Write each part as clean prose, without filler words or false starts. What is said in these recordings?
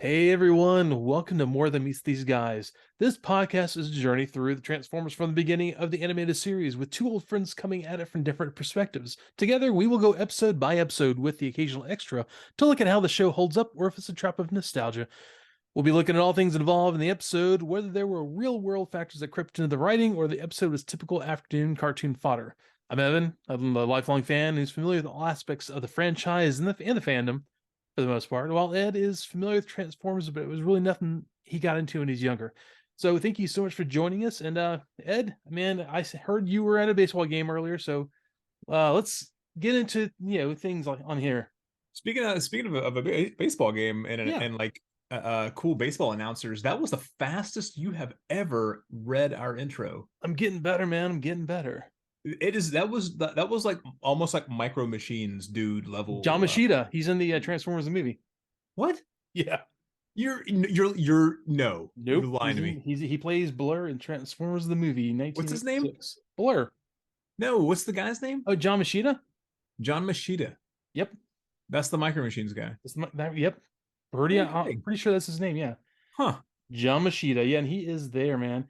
Hey everyone, welcome to More Than Meets These Guys. This podcast is a journey through the Transformers from the beginning of the animated series with two old friends coming at it from different perspectives. Together, we will go episode by episode with the occasional extra to look at how the show holds up or if it's a trap of nostalgia. We'll be looking at all things involved in the episode, whether there were real world factors that crept into the writing or the episode was typical afternoon cartoon fodder. I'm Evan, I'm a lifelong fan who's familiar with all aspects of the franchise and the fandom for the most part, while Ed is familiar with Transformers, but it was really nothing he got into when he's younger. So thank you so much for joining us. And Ed, man, I heard you were at a baseball game earlier, so let's get into things like on here. Speaking of a baseball game and Yeah, like cool baseball announcers, that was the fastest you have ever read our intro. I'm getting better, man. I'm getting better. That was like almost like Micro Machines dude John level. Moschita, he's in the Transformers the movie. What? Yeah. You're no, you're Nope. lying to me. He plays Blur in Transformers the movie What's his name? 1986. Blur. No, what's the guy's name? Oh, John Moschita? John Moschita. Yep. That's the Micro Machines guy. Yep. Pretty, Okay. pretty sure that's his name. Yeah. Huh. John Moschita. Yeah, and he is there, man.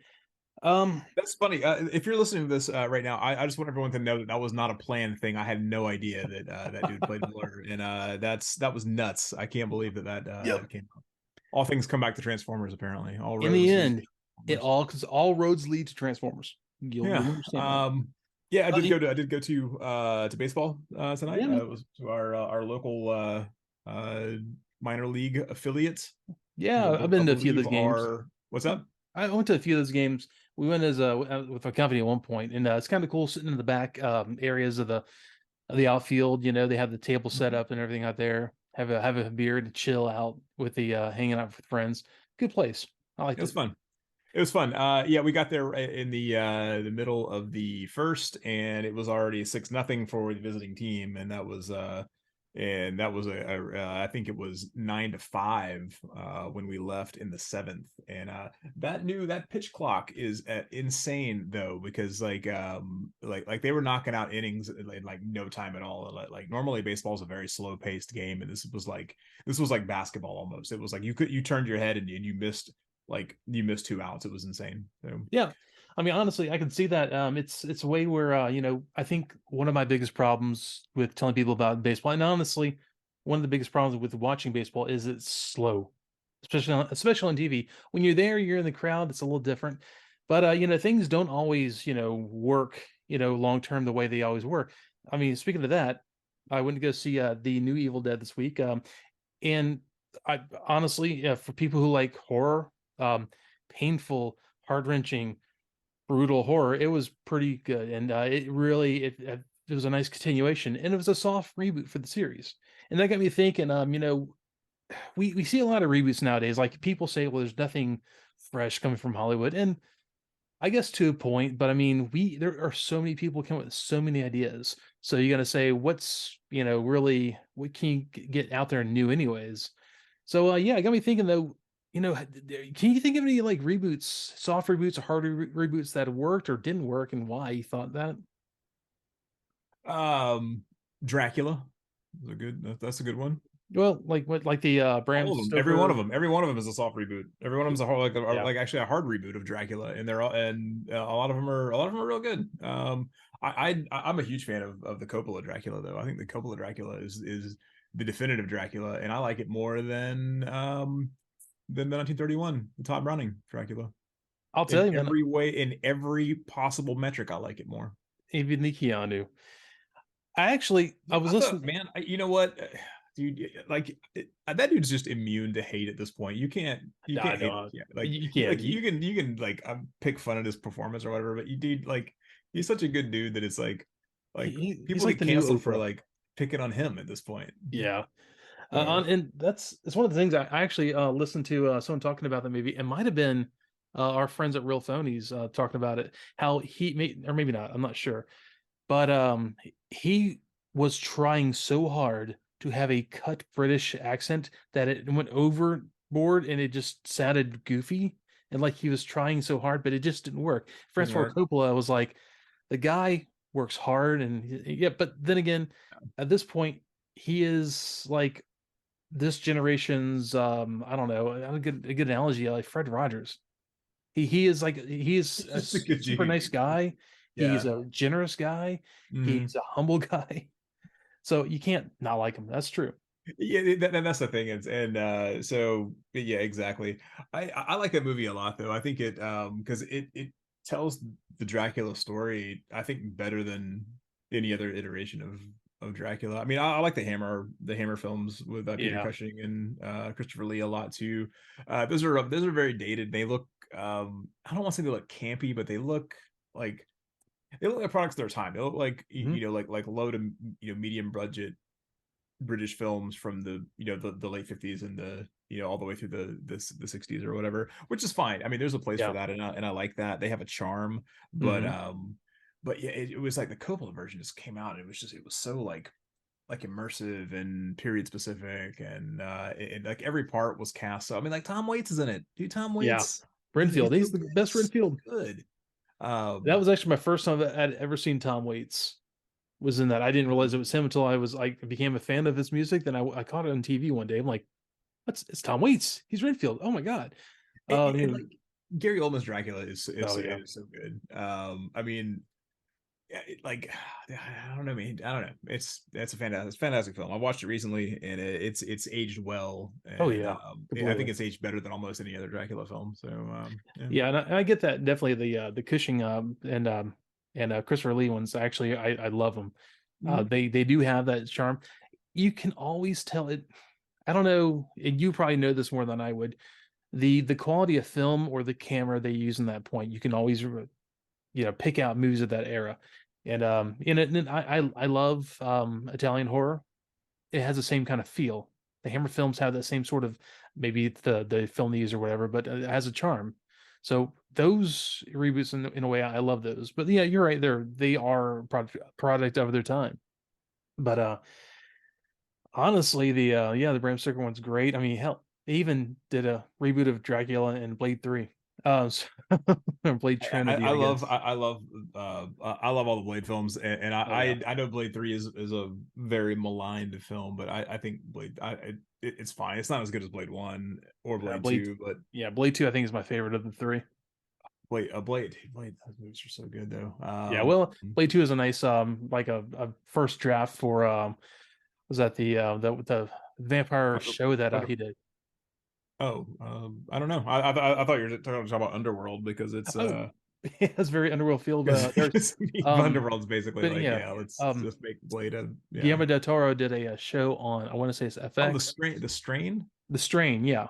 That's funny. If you're listening to this right now, I just want everyone to know that was not a planned thing. I had no idea that that dude played Blur, and that was nuts. I can't believe Yep. that came out. All things come back to Transformers. Apparently, all In the roads lead to end, it Transformers. because all roads lead to Transformers. You'll Yeah. understand that. Yeah. I Uh, did go to baseball tonight. yeah, man. It was to our local minor league affiliates. Yeah, I've I been to a few of believe those games. are what's up? I went to a few of those games. We went as with a company at one point, and it's kind of cool sitting in the back areas of the outfield. You know, they have the table set Mhm. up and everything out there. Have a beer to chill out with the hanging out with friends. Good place. I It liked was it. fun. It was fun. Yeah, we got there in the middle of the first, and it was already 6-0 for the visiting team, and that was I think it was 9-5 when we left in the seventh, and that pitch clock is insane though because like they were knocking out innings in like no time at all. Like normally baseball is a very slow paced game, and this was like basketball almost. It was like you turned your head and you missed 2 outs. It was insane. So Yeah. I mean, honestly, I can see that. It's a way where I think one of my biggest problems with telling people about baseball, and honestly, one of the biggest problems with watching baseball is it's slow, especially on TV. When you're there, you're in the crowd, it's a little different. But things don't always, work, long term the way they always work. I mean, speaking of that, I went to go see the new Evil Dead this week. And I honestly, for people who like horror, painful, heart-wrenching, brutal horror, it was pretty good, and it was a nice continuation, and it was a soft reboot for the series, and that got me thinking. We see a lot of reboots nowadays. Like people say, well, there's nothing fresh coming from Hollywood, and I guess to a point, but I mean, we there are so many people coming with so many ideas. So you got to say, what's really what can you get out there new, anyways? So yeah, it got me thinking though. Can you think of any like reboots, soft reboots, or harder reboots that worked or didn't work, and why you thought that? Dracula was a that's a good one. Well, like what, like the Bram All of them, every one of Stoker? them, every one of them is a soft reboot. Every one of them is a hard, Yeah, like actually a hard reboot of Dracula, and they're all and a lot of them are real good. I'm a huge fan of the Coppola Dracula though. I think the Coppola Dracula is the definitive Dracula, and I like it more than the 1931, the Todd Browning Dracula. I'll tell In you, man. every way, in every possible metric, I like it more. Even the Keanu. I was I thought, listening. man, you know what, dude, that dude's just immune to hate at this point. You I can't hate. know Yeah, you can't. you can like pick fun at his performance or whatever, but you dude, like, he's such a good dude that it's like He's people like get the new canceled for Oprah. like picking on him at this point. Yeah. So And it's one of the things I actually listened to someone talking about the movie. It might have been our friends at Real Phonies talking about it. How he may, or maybe not. I'm not sure. But he was trying so hard to have a cut British accent that it went overboard and it just sounded goofy and like he was trying so hard, but it just didn't work. didn't Francis Ford work. Coppola was like, the guy works hard, and yeah, but then again, at this point, he is like this generation's I don't know, a good analogy, like Fred Rogers. He is like he is It's a just a good super nice guy. He's Yeah. a generous guy. Mhm. He's a humble guy. So you can't not like him. That's true. Yeah, that's the thing, and so yeah, exactly. I like that movie a lot, though. I think it because it tells the Dracula story, I think, better than any other iteration of Dracula. I mean, I like the Hammer films with Peter Yeah. Cushing and Christopher Lee a lot too. Those are very dated. They look I don't want to say they look campy, but like they look like products of their time. They look like Mhm. like low to medium budget British films from the late 50s and the all the way through the 60s or whatever, which is fine. I mean, there's a place for Yeah. that, and I like that. They have a charm, Mhm. but yeah, it was like the Coppola version just came out, and it was so like immersive and period specific, and like every part was cast. So I mean, like Tom Waits is in it. Dude, Tom Yeah. Waits Renfield. He's so the best he's so Renfield. good. That Um, was actually my first time that I'd ever seen Tom Waits was in that. I didn't realize it was him until I was like became a fan of his music. Then I caught it on TV one day. I'm like, what's it's Tom Waits? He's Renfield. Oh my god. You and know, like Gary Oldman's Dracula oh yeah. is so good. I mean, yeah, like I don't know, man. I don't know. It's a fantastic film. I watched it recently, and it's aged well, Oh and yeah. I think Completely. it's aged better than almost any other Dracula film. So yeah. Yeah, and I get that definitely the Cushing and Christopher Lee ones. Actually, I love them. Mhm. They do have that charm. You can always tell it. I don't know, and you probably know this more than I would. The quality of film or the camera they use in that point, you can always pick out movies of that era. And and I love Italian horror. It has the same kind of feel. The Hammer films have that same sort of maybe it's the film they use or whatever, but it has a charm. So those reboots in a way I love those. But yeah, you're right. They are product of their time. But honestly, the Bram Stoker one's great. I mean, hell, they even did a reboot of Dracula and Blade 3. So, Blade Trinity, I guess. I love all the Blade films, and Oh yeah. I know Blade 3 is a very maligned film, but I think it's fine. It's not as good as Blade 1 or Blade Blade 2, but yeah, Blade 2 I think is my favorite of the three. Blade, those movies are so good though. Yeah, well, Blade 2 is a nice like a first draft for was that the vampire Under, show that under, he did. I don't know. I thought you were talking about Underworld because it's Oh, it has very underworld feel. There's because Underworld's basically but like, yeah, yeah, let's um just make Blade a yeah. Guillermo del Toro did a show on I want to say it's Oh, FX. the strain. The Strain, yeah.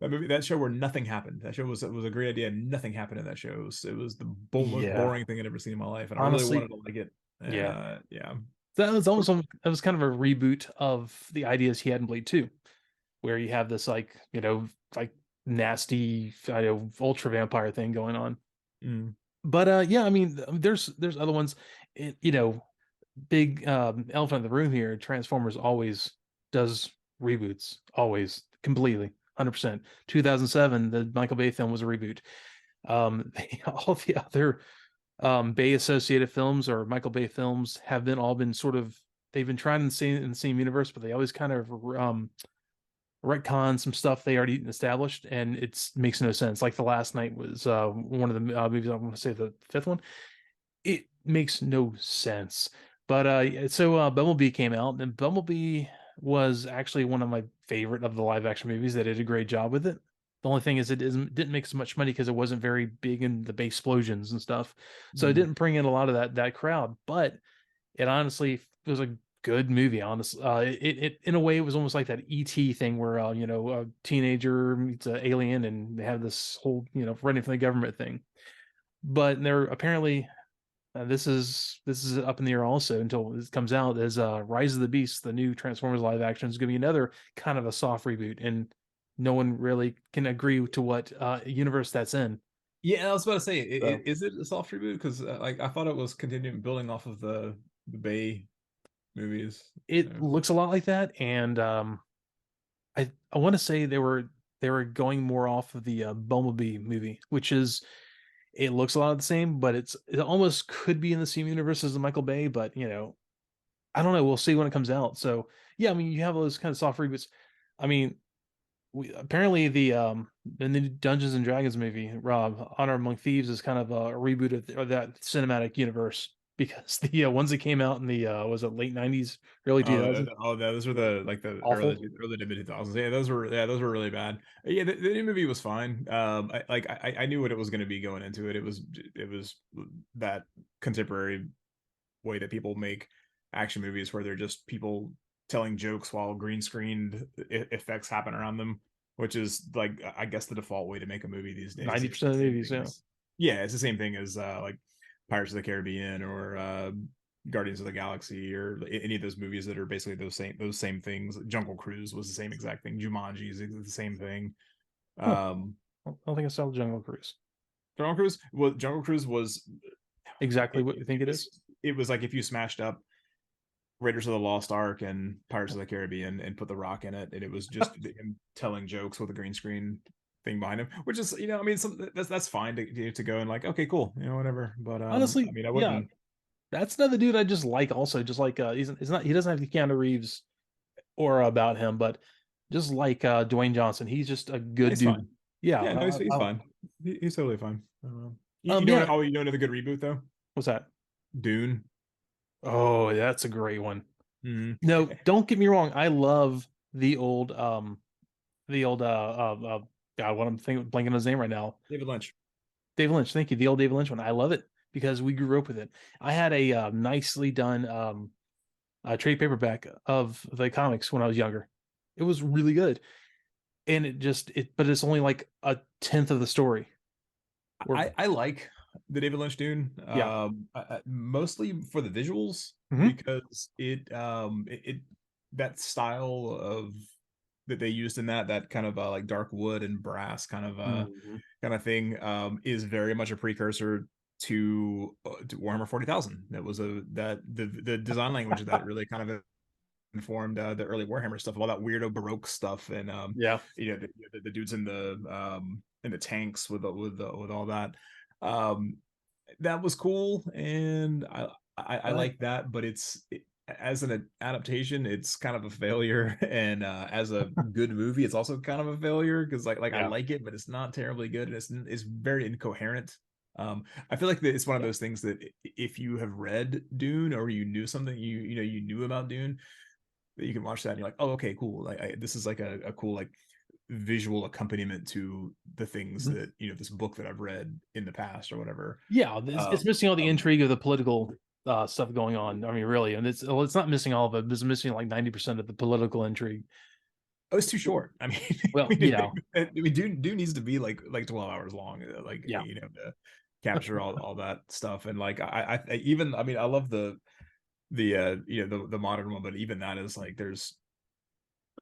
That movie, that show where nothing happened. That show was a great idea. Nothing happened in that show. It was the most Yeah. boring thing I'd ever seen in my life, and I really Honestly, wanted to like it. And yeah. yeah, That was almost that was kind of a reboot of the ideas he had in Blade 2, where you have this like, like nasty, ultra vampire thing going on. mm. But yeah, I mean, there's other ones. Big elephant in the room here. Transformers always does reboots, always completely, 100%. 2007, the Michael Bay film was a reboot. All the other Bay associated films or Michael Bay films have been all been sort of they've been trying in the same universe, but they always kind of retcon some stuff they already established, and it makes no sense. Like The Last Night was one of the movies. I want to say the fifth one. It makes no sense. But Bumblebee came out, and Bumblebee was actually one of my favorite of the live action movies. They did a great job with it. The only thing is didn't make so much money because it wasn't very big in the base explosions and stuff. So it Mm. didn't bring in a lot of that crowd. But it honestly was a good movie. Honestly, it in a way it was almost like that ET thing where a teenager meets an alien and they have this whole running from the government thing. But they're apparently this is up in the air also until this comes out as Rise of the Beast, the new Transformers live action is going to be another kind of a soft reboot, and no one really can agree to what universe that's in. Yeah, I was about to say, So is it a soft reboot? Because like I thought it was continuing building off of the Bay movies. it So looks a lot like that, and I want to say they were going more off of the Bumblebee movie, which is it looks a lot of the same, but it almost could be in the same universe as the Michael Bay, but I don't know. We'll see when it comes out. So yeah, I mean, you have those kind of soft reboots. I mean, apparently the new Dungeons and Dragons movie, Rob, Honor Among Thieves, is kind of a reboot of that cinematic universe because the ones that came out in the was it late 90s, early Oh, 2000s, those were the like the awful. early to mid 2000s. Yeah, those were really bad. Yeah, the new movie was fine. I knew what it was going to be going into it. It was that contemporary way that people make action movies where they're just people telling jokes while green screened effects happen around them, which is like I guess the default way to make a movie these days. It's 90% the of the same movies, thing yeah. as yeah, it's the same thing as like Pirates of the Caribbean or Guardians of the Galaxy or any of those movies that are basically those same things. Jungle Cruise was the same exact thing. Jumanji is the same thing. Huh. Um, I don't think I saw Jungle Cruise. Jungle Cruise was Exactly what you think it is? it was like if you smashed up Raiders of the Lost Ark and Pirates of the Caribbean and put The Rock in it, and it was just him telling jokes with a green screen thing behind him, which is I mean that's fine to go and like okay cool whatever, but I Honestly, mean I yeah, wouldn't. that's another dude I just like. Also, just like he's not he doesn't have the Keanu Reeves aura about him, but just like Dwayne Johnson, he's just a good It's fine. dude. Yeah. Yeah, no, he's fine. He's totally fine. Yeah. Oh, you know another good reboot though? What's that? Dune. Oh, that's a great one. Mm. No, don't get me wrong. I love the old God, what I'm thinking blanking on his name right now. David Lynch. David Lynch. Thank you. The old David Lynch one. I love it because we grew up with it. I had a nicely done trade paperback of the comics when I was younger. It was really good, and but it's only like a tenth of the story. Or I like the David Lynch Dune, yeah. mostly for the visuals Hmm. because it that style of that they used in that kind of like dark wood and brass Hmm. kind of thing is very much a precursor to Warhammer 40,000. That was the design language of that really kind of informed the early Warhammer stuff, all that weirdo Baroque stuff, and Yeah. the dudes in the tanks with all that. Um, that was cool, and I But like that, but as an adaptation, it's kind of a failure, and as a good movie, it's also kind of a failure because I yeah. like it, but it's not terribly good, and it's very incoherent. I feel like it's one of Yeah. those things that if you have read Dune or you knew something you knew about Dune, that you can watch that and you're like, oh, okay, cool. This is like a cool like visual accompaniment to the things Mhm. that this book that I've read in the past or whatever. Yeah, it's missing all the Um, intrigue of the political stuff going on. I mean, really, and it's not missing all of it. It's missing like 90% of the political intrigue. oh, it's too short. I mean, Well, yeah, I mean, Dune needs to be like 12 hours long, like yeah, to capture all that stuff. And like I even I mean I love the modern one, but even that is like there's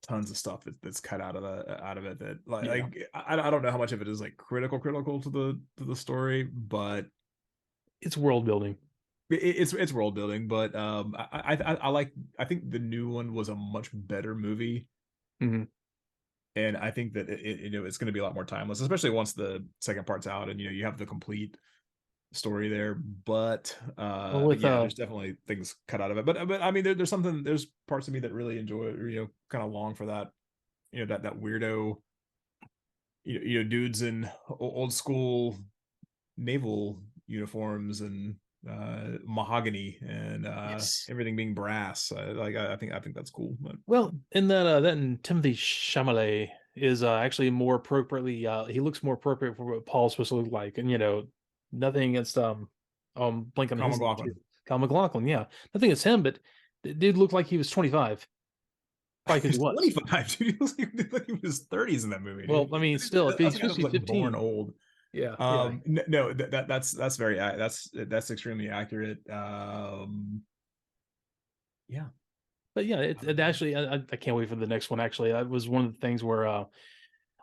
tons of stuff that's cut out of it that yeah. I don't know how much of it is like critical to the story, but It's world building. it's world building. But I like I think the new one was a much better movie, Hmm. and I think that it's going to be a lot more timeless, especially once the second part's out and you have the complete story there. Well, But with yeah, there's definitely things cut out of it. But I mean, there's parts of me that really enjoy kind of long for that that weirdo dudes in old school naval uniforms and mahogany and yes. everything being brass. I think that's cool. But Well, in that and Timothy Chalamet is actually more appropriately. He looks more appropriate for what Paul's supposed to look like, and nothing against blank on Kyle his name too. McLaughlin. Kyle McLaughlin, yeah, nothing against him, but the dude looked like he was 25, probably because he He's was. 25, dude. He looks like he was his 30s in that movie, Well, dude. I mean, still, if he's That's the guy supposed that to was be like born 15, old. yeah, yeah, No, that's very that's extremely accurate. Yeah. but yeah, it actually, I can't wait for the next one. Actually, that was one of the things where I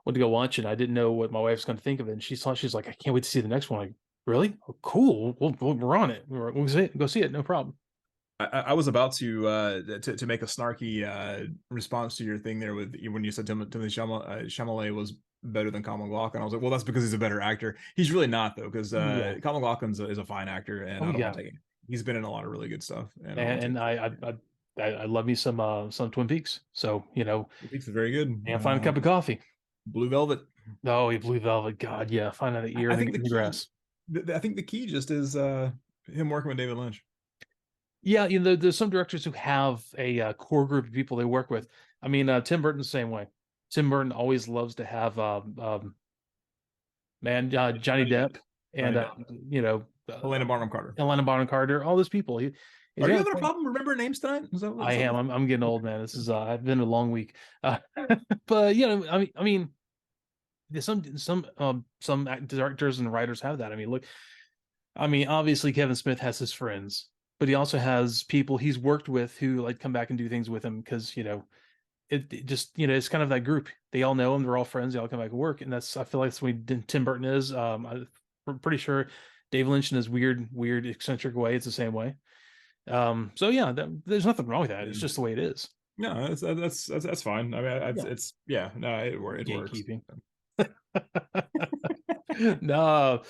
went to go watch it. And I didn't know what my wife's going to think of it, and she's like, I can't wait to see the next one. Like, really? Oh, cool. We're on it. We'll go see it. No problem. I was about to make a snarky response to your thing there with when you said Timothy Chalamet was better than Kyle MacLachlan. I was like, well, that's because he's a better actor. He's really not though, because Yeah. Kyle MacLachlan is a fine actor, and Oh I don't want yeah. to take it. He's been in a lot of really good stuff, and I don't want to And take I, it. I, I I love me some Twin Peaks. So The Peaks is very good. and find a cup of coffee. Blue Velvet. Oh, you Blue Velvet, God, yeah, find that ear I in think in the grass. I think the key just is him working with David Lynch. Yeah, there's some directors who have a core group of people they work with. I mean, Tim Burton the same way. Tim Burton always loves to have Johnny Johnny Depp Depp. and Johnny Depp. Helena Bonham Carter. Helena Bonham Carter, all those people. He's Are you got having a problem remembering names tonight? I am. I'm getting old, man. This is I've been a long week. But I mean, there's some directors and writers have that. I mean, look, I mean, obviously Kevin Smith has his friends, but he also has people he's worked with who like come back and do things with him because it just it's kind of that group. They all know him. They're all friends. They all come back and work, and I feel like that's what Tim Burton is. I'm pretty sure Dave Lynch in his weird eccentric way. It's the same way. So yeah, there's nothing wrong with that. It's just the way it is. No, that's fine. I mean, Yeah. it's yeah, no, it works. Gatekeeping. No,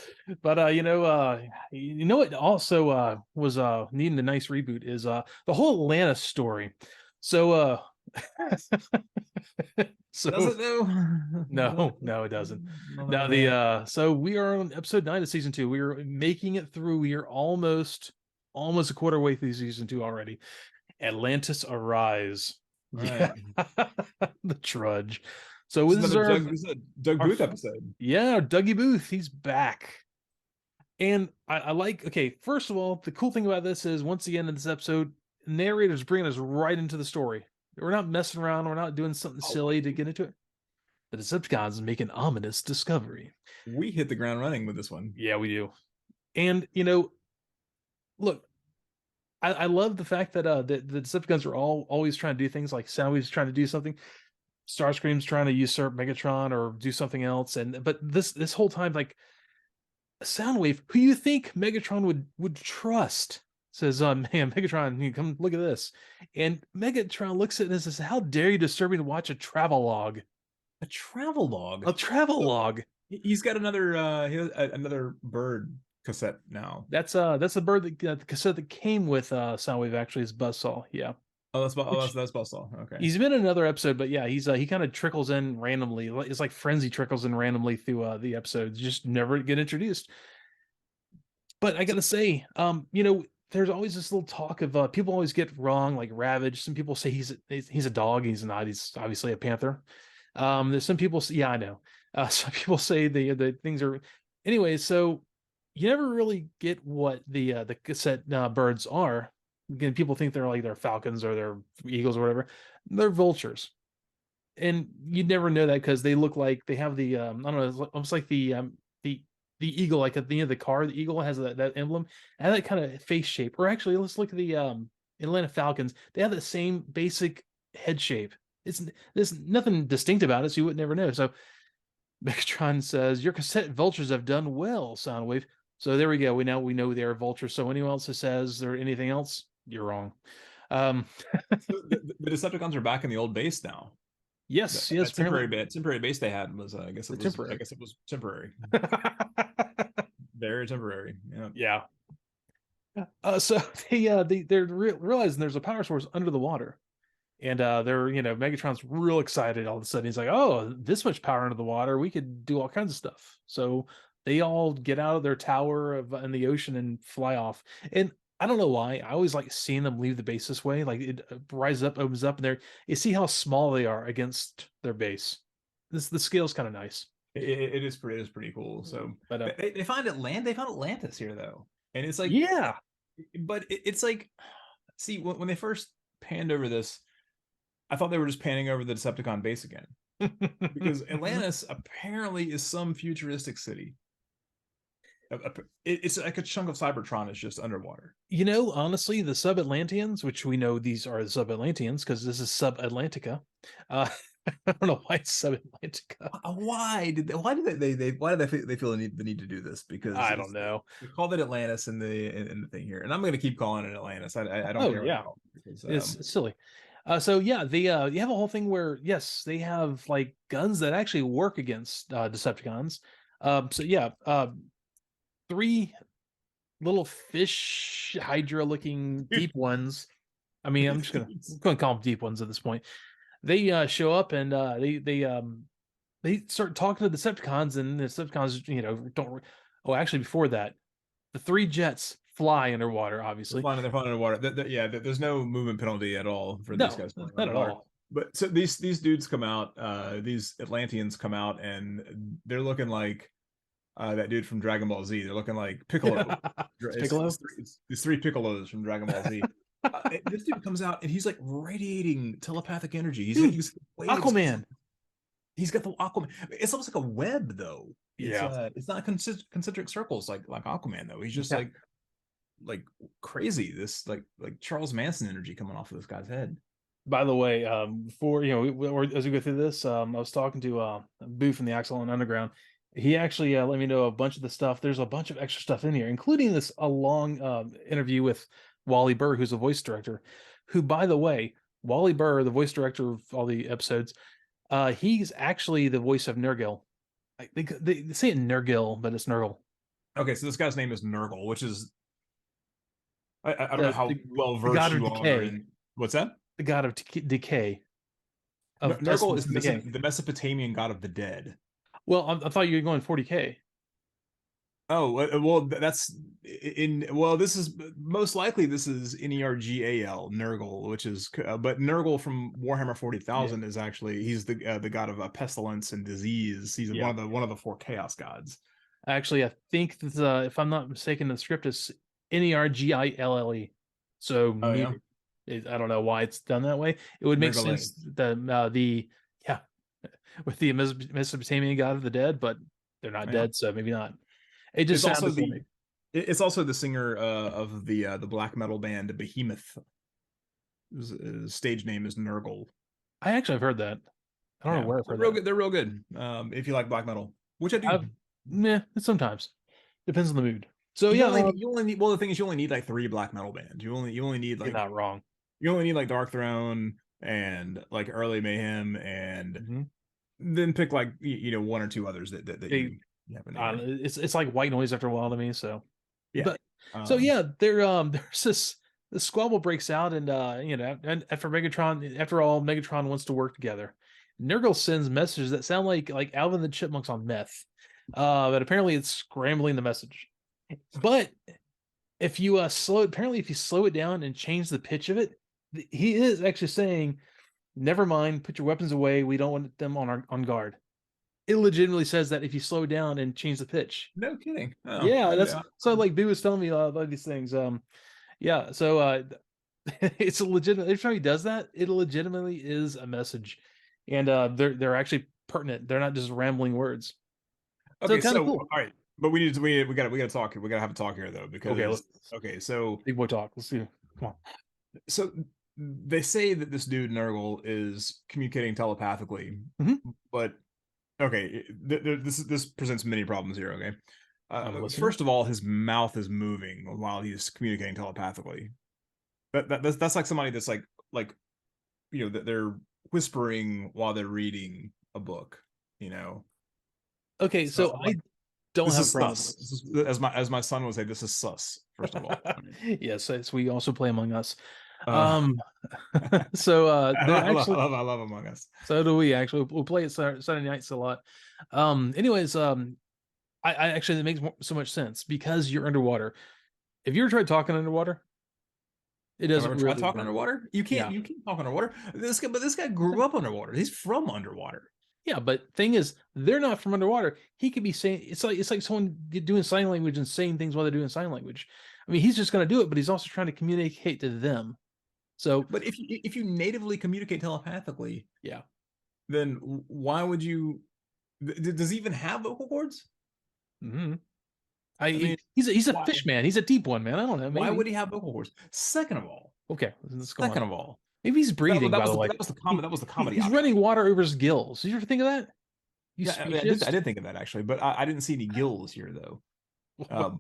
but what also was needing a nice reboot is the whole Atlantis story. So so Does it though? no, it doesn't. No, Now man. so we are on episode 9 of season 2. We are making it through. We are almost a quarter way through season 2 already. Atlantis Arise. All Yeah. right. The Trudge. So This this is is another our Doug, this is a Doug Booth episode. yeah, Dougie Booth, he's back. And I like, okay, first of all, the cool thing about this is once again in this episode, narrator's bringing us right into the story. We're not messing around, we're not doing something silly to get into it. The Decepticons make an ominous discovery. We hit the ground running with this one. Yeah, we do. And look, I love the fact that the Decepticons are always trying to do things like Soundwave's trying to do something. Starscream's trying to usurp Megatron or do something else, but this whole time, like Soundwave, who you think Megatron would trust, says, man, Megatron, you come look at this. And Megatron looks at it and says, how dare you disturb me to watch a travel log? A travel log. A travel log. He's got another another bird cassette now. That's the bird the cassette that came with Soundwave actually is Buzzsaw. Yeah. That's Buzzsaw. Okay. He's been in another episode, but yeah, he kind of trickles in randomly. It's like Frenzy trickles in randomly through the episodes, just never get introduced. But I gotta say, there's always this little talk of people always get wrong, like Ravage. Some people say he's a dog. He's not. He's obviously a panther. There's some people. Yeah, I know. Some people say the things are. Anyway, so you never really get what the cassette birds are. Again, people think they're falcons or they're eagles or whatever. They're vultures, and you'd never know that because they look like they have the I don't know, it's almost like the eagle, like at the end of the car. The eagle has that emblem and that kind of face shape. Or actually, let's look at the Atlanta Falcons. They have the same basic head shape. There's nothing distinct about it, so you would never know. So Megatron says, "Your cassette vultures have done well, Soundwave." So there we go. We know they are vultures. So anyone else who says there anything else, you're wrong. So the Decepticons are back in the old base now. Yes, that temporary base they had was I guess it was temporary. Very temporary. Yeah. So they're realizing there's a power source under the water, and Megatron's real excited. All of a sudden, he's like, "Oh, this much power under the water, we could do all kinds of stuff." So they all get out of their tower in the ocean and fly off. And I don't know why. I always like seeing them leave the base this way. Like it rises up, opens up, and you see how small they are against their base. The scale's kind of nice. It is pretty cool. So, but they find Atlantis here though, and it's like yeah, but it's like, see when they first panned over this, I thought they were just panning over the Decepticon base again because Atlantis apparently is some futuristic city. It's like a chunk of Cybertron is just underwater. Honestly, the Sub-Atlanteans, which we know these are the Sub-Atlanteans because this is Sub-Atlantica. I don't know why it's Sub-Atlantica. Why did they feel the need to do this? Because I don't know. They called it Atlantis in the thing here, and I'm going to keep calling it Atlantis. I don't care. Yeah, because, it's silly. So yeah, you have a whole thing where yes, they have like guns that actually work against Decepticons. So yeah, 3 little fish Hydra looking deep ones I mean, I'm going to call them deep ones at this point. They show up and they start talking to the Decepticons, and the Decepticons, don't. Oh, actually, before that, the three jets fly underwater. Obviously, They're flying underwater. Yeah, there's no movement penalty at all for these no, guys flying not at underwater. all. But so these dudes come out, these Atlanteans come out, and they're looking like that dude from Dragon Ball Z. They're looking like Piccolo. Piccolo. These three Piccolos from Dragon Ball Z. This dude comes out and he's like radiating telepathic energy. He's Aquaman. He's got the Aquaman. It's almost like a web though. Yeah. It's not concentric circles like Aquaman though. He's just like crazy. This like Charles Manson energy coming off of this guy's head. By the way, before as we go through this, I was talking to Boo from the Axel and Underground. He actually let me know a bunch of the stuff. There's a bunch of extra stuff in here, including a long interview with Wally Burr, who's a voice director. Who, by the way, Wally Burr, the voice director of all the episodes, he's actually the voice of Nurgle. They say it Nurgle, but it's Nurgle. Okay, so this guy's name is Nurgle, which is I don't know how well versed you are in. What's that? The god of decay. Nurgle is the Mesopotamian god of the dead. Well, I thought you were going 40K. Oh, well, this is most likely this is Nergal, Nurgle, which is but Nurgle from Warhammer 40,000 is actually he's the god of pestilence and disease. He's one of the four chaos gods. Actually, I think if I'm not mistaken, the script is Nergille. So I don't know why it's done that way. It would make sense with the Mesopotamian god of the dead, but they're not dead, so maybe not. It just sounds funny. It's also the singer of the black metal band Behemoth. His stage name is Nurgle. I actually have heard that. I don't know where I've heard that. They're real good. If you like black metal, which I do. Sometimes depends on the mood. So you only need. Well, the thing is, you only need like 3 black metal bands. You only need like. You're not wrong. You only need like Dark Throne and like Early Mayhem, and then pick like 1 or 2 others that it's like white noise after a while to me. So yeah, there's this squabble breaks out, and and after Megatron wants to work together, Nurgle sends messages that sound like Alvin the Chipmunks on meth, but apparently it's scrambling the message. But if you slow it down and change the pitch of it, he is actually saying, "Never mind, put your weapons away. We don't want them on guard." It legitimately says that if you slow down and change the pitch. No kidding. Oh, yeah, so like Boo was telling me about these things. So it's a legitimate. Every time he does that, it legitimately is a message, and they're actually pertinent. They're not just rambling words. Okay, so cool. All right, but we gotta talk here. We gotta have a talk here though, because so big boy talk. Let's do it. Come on. So they say that this dude Nurgle is communicating telepathically, but okay, this presents many problems here. Okay, first of all, his mouth is moving while he's communicating telepathically. That's like somebody that's like that they're whispering while they're reading a book. Okay, so I don't have problems. As my son would say, this is sus. First of all, yes, we also play Among Us. So I love Among Us. So do we actually. We'll play it Saturday nights a lot. Anyways, I actually, it makes so much sense because you're underwater. If you ever tried talking underwater, it doesn't really talk underwater. You can't talk underwater. This guy grew up underwater. He's from underwater. Yeah, but thing is, they're not from underwater. He could be saying it's like someone doing sign language and saying things while they're doing sign language. I mean, he's just going to do it, but he's also trying to communicate to them. So, but if you natively communicate telepathically, yeah, then why would you? Does he even have vocal cords? I mean, he's a fish man. He's a deep one, man. I don't know. Maybe. Why would he have vocal cords? Second of all, okay, let's go Second of all, maybe he's breathing. That was the comedy. He's running water over his gills. Did you ever think of that? I did think of that actually, but I didn't see any gills here though.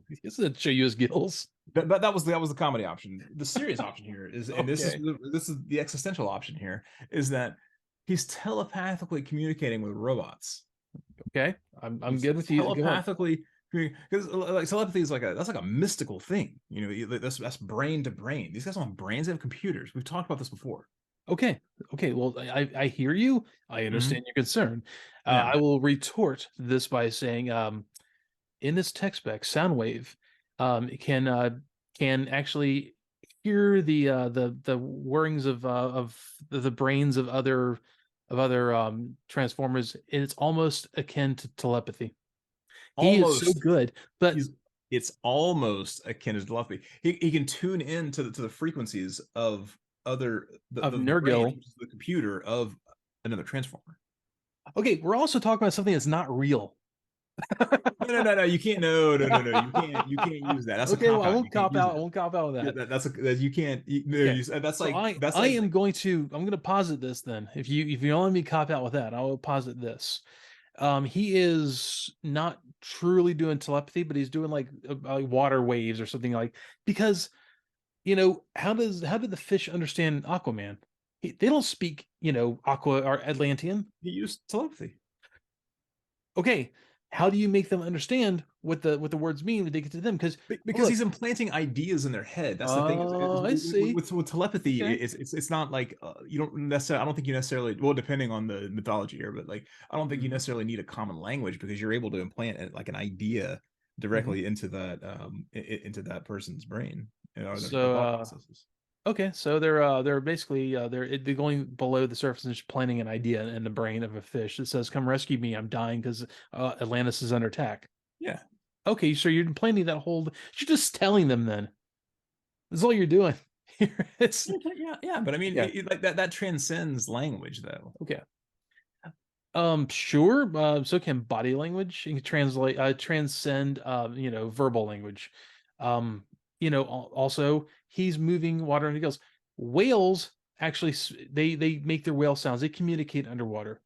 This doesn't show you his gills. But that was the comedy option. The serious option here is, and this is the existential option here, is that he's telepathically communicating with robots. Okay, I'm good with you. Telepathically Because like telepathy is that's like a mystical thing. That's brain to brain. These guys don't have brains; they have computers. We've talked about this before. Okay, okay. Well, I hear you. I Hmm. understand your concern. Yeah. I will retort this by saying, in this tech spec, Soundwave can actually hear the whirrings of the brains of other transformers, and it's almost akin to telepathy. He is so Almost. good, but He's It's almost akin to telepathy. He can tune in to the frequencies of of the brain, Nergal. which is the computer of another transformer. Okay, we're also talking about something that's not real. No. You can't. No. You can't use that. That's a Okay, well, cop I out. won't You can't cop use out. I that. won't cop out with Yeah, that. you can't. No, Okay. that's So like I am going to I'm going to posit this then. If you don't let me cop out with that, I will posit this. He is not truly doing telepathy, but he's doing like water waves or something like because how did the fish understand Aquaman? They don't speak Aqua or Atlantean. he used telepathy. Okay, how do you make them understand what the words mean when they get to them? Because Because look, he's implanting ideas in their head. That's the thing. I see. With telepathy, Okay. it's not like you don't necessarily. I don't think you necessarily. Well, depending on the mythology here, but like I don't think you Hmm. necessarily need a common language because you're able to implant like an idea Hmm. directly into into that person's brain or their So thought processes. okay, so they're basically they're going below the surface and just planting an idea in the brain of a fish that says, "Come rescue me! I'm dying because Atlantis is under attack." Yeah, Okay, so you're planting that whole. You're just telling them then. That's all you're doing. It's yeah. But I mean, yeah. like that transcends language, though. Okay. Sure. So can body language. It can transcend verbal language. Um, also he's moving water into gills. Whales actually they make their whale sounds. They communicate underwater.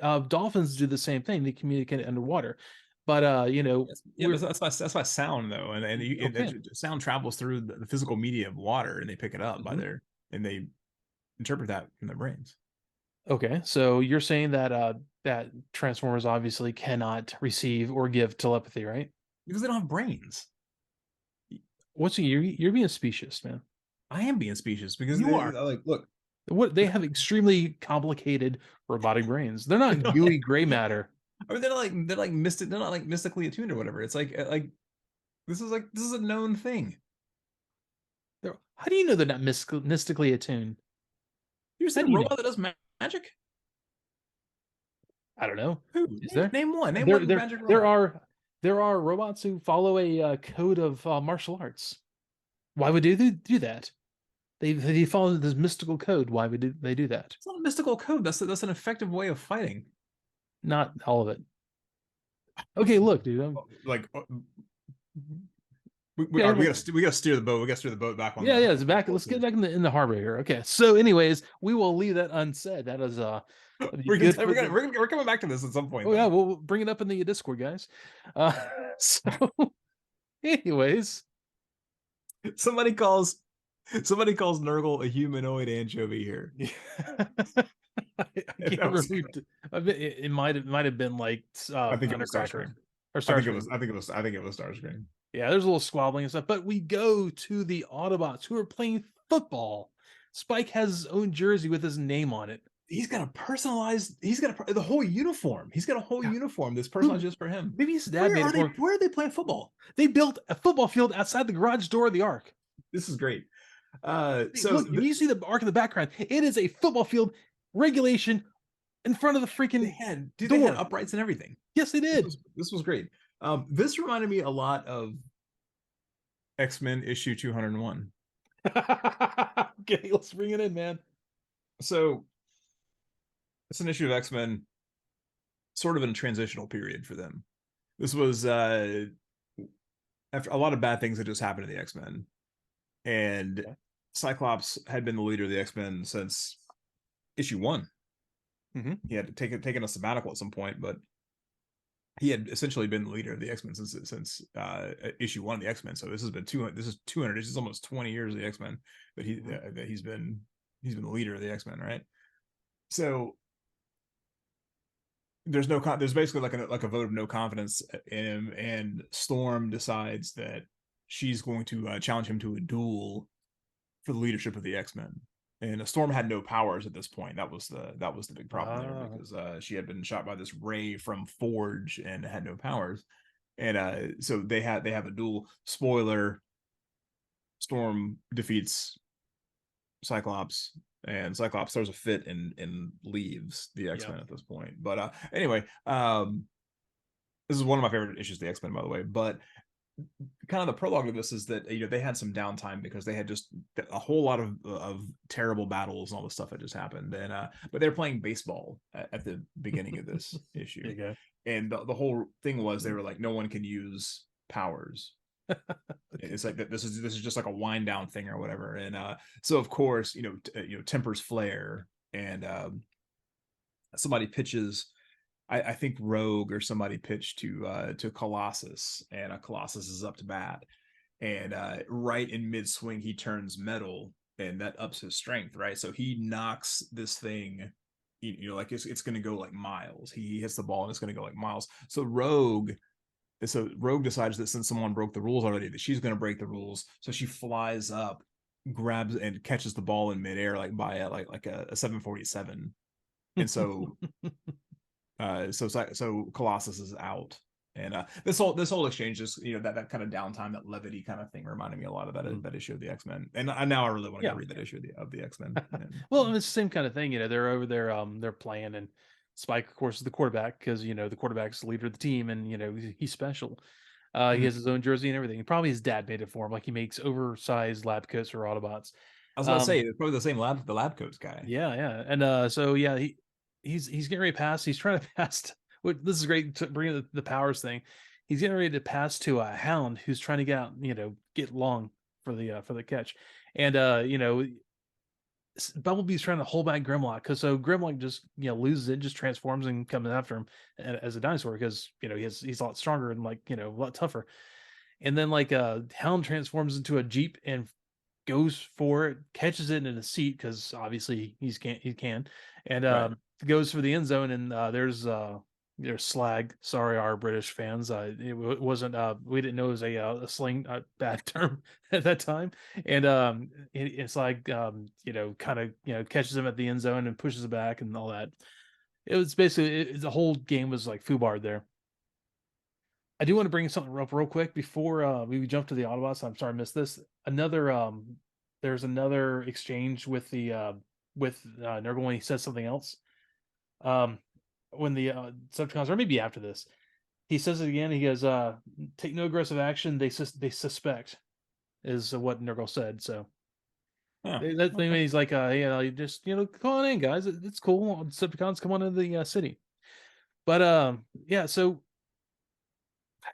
Dolphins do the same thing. They communicate underwater. But Yes. Yeah, but we're that's by sound though, okay. sound travels through the physical media of water, and they pick it up by Mhm. their and they interpret that from their brains. Okay, so you're saying that that Transformers obviously cannot receive or give telepathy, right? Because they don't have brains. You're being specious, man. I am being specious because You they are. like look. What they have extremely complicated robotic brains. They're They not don't gooey have, gray matter. I mean, they're like mystic. They're not like mystically attuned or whatever. It's like this is a known thing. How do you know they're not mystically attuned? You ever How seen a do you know? robot that does magic? I don't know. Who? Is there? Name one. Name There one there magic there robot. are there are robots who follow a code of martial arts. Why would they do that? They follow this mystical code. Why would they do that? It's not a mystical code. That's an effective way of fighting. Not all of it. Okay, look, dude. Like Okay, we look. gotta steer the boat. We gotta steer the boat back on Yeah, yeah. It's the back. course Let's get here. back in the harbor here. Okay. So, anyways, we will leave that unsaid. That'd be good for the. We're coming back to this at some point Oh yeah, though. we'll bring it up in the Discord, guys. Uh, so, anyways, Somebody calls somebody calls Nurgle a humanoid anchovy here. I And can't that was remember. It might have been like I think it was Thundercracker Starscream. or Starscream. I think it was Starscream. Yeah, there's a little squabbling and stuff, but we go to the Autobots who are playing football. Spike has his own jersey with his name on it. He's got the whole uniform. He's got a whole Yeah. uniform that's personalized Who? just for him. Maybe his dad made it for him. Where are they playing football? They built a football field outside the garage door of the Ark. This is great. Hey, look, when you see the Ark in the background, it is a football field regulation in front of the freaking they had door. uprights and everything. Yes, they did. This was great. This reminded me a lot of X-Men issue 201. Okay, let's bring it in, man. So it's an issue of X-Men sort of in a transitional period for them. This was after a lot of bad things that just happened to the X-Men. And Okay. Cyclops had been the leader of the X-Men since issue 1. Mm-hmm. He had taken a sabbatical at some point, but he had essentially been the leader of the X-Men since issue 1 of the X-Men. So this has been 200. This is 200. This is almost 20 years of the X-Men that he's been the leader of the X-Men, right? So there's basically like a vote of no confidence in him, and Storm decides that she's going to challenge him to a duel for the leadership of the X-Men. And Storm had no powers at this point. That was the big problem there, Ah, because she had been shot by this ray from Forge and had no powers. And so they have a duel. Spoiler: Storm defeats Cyclops, and Cyclops throws a fit and leaves the yeah. X-Men at this point. But anyway, this is one of my favorite issues of the X-Men, by the way. But kind of the prologue of this is that they had some downtime because they had just a whole lot of terrible battles and all this stuff that just happened, and but they're playing baseball at the beginning of this There issue, you go. and the whole thing was they were like, no one can use powers. It's like this is just like a wind down thing or whatever, and so of course tempers flare, and somebody pitches. I think Rogue or somebody pitched to Colossus, and Colossus is up to bat, and right in mid swing he turns metal, and that ups his strength, right? So he knocks this thing, like it's going to go like miles. He hits the ball and it's going to go like miles. So Rogue decides that since someone broke the rules already, that she's going to break the rules. So she flies up, grabs and catches the ball in midair, like by like a 747, and so Colossus is out, and this whole exchange is that kind of downtime, that levity kind of thing, reminded me a lot of that issue of the X-Men, and now I really want to Yeah. go read that issue of the X-Men. Well, it's the same kind of thing. They're over there, they're playing, and Spike, of course, is the quarterback because the quarterback's the leader of the team, and he's special. He has his own jersey and everything. Probably his dad made it for him. Like he makes oversized lab coats for Autobots. I was about to say it's probably the lab coats guy. Yeah, yeah, and so yeah, he's getting ready to pass. He's trying to pass. This is great to bring the powers thing. He's getting ready to pass to a Hound who's trying to get out, get long for the catch, and Bumblebee's trying to hold back Grimlock because so Grimlock just loses it, just transforms and comes after him as a dinosaur because he's a lot stronger and a lot tougher. And then Hound transforms into a Jeep and goes for it, catches it in a seat because obviously he can, and Right. goes for the end zone. And there's slag. Sorry, our British fans. Wasn't. We didn't know it was a slang bad term at that time. And it's like kind of catches him at the end zone and pushes it back and all that. It was basically the whole game was like foobarred there. I do want to bring something up real quick before we jump to the Autobots. I'm sorry I missed this. There's another exchange with the with Nurgle when he says something else. Um, when the Decepticons, or maybe after this, he says it again. He goes, "Take no aggressive action. They suspect," is what Nurgle said. So that thing, Okay. he's like, just come on in, guys. It's cool. Decepticons, come on into the city." But yeah. So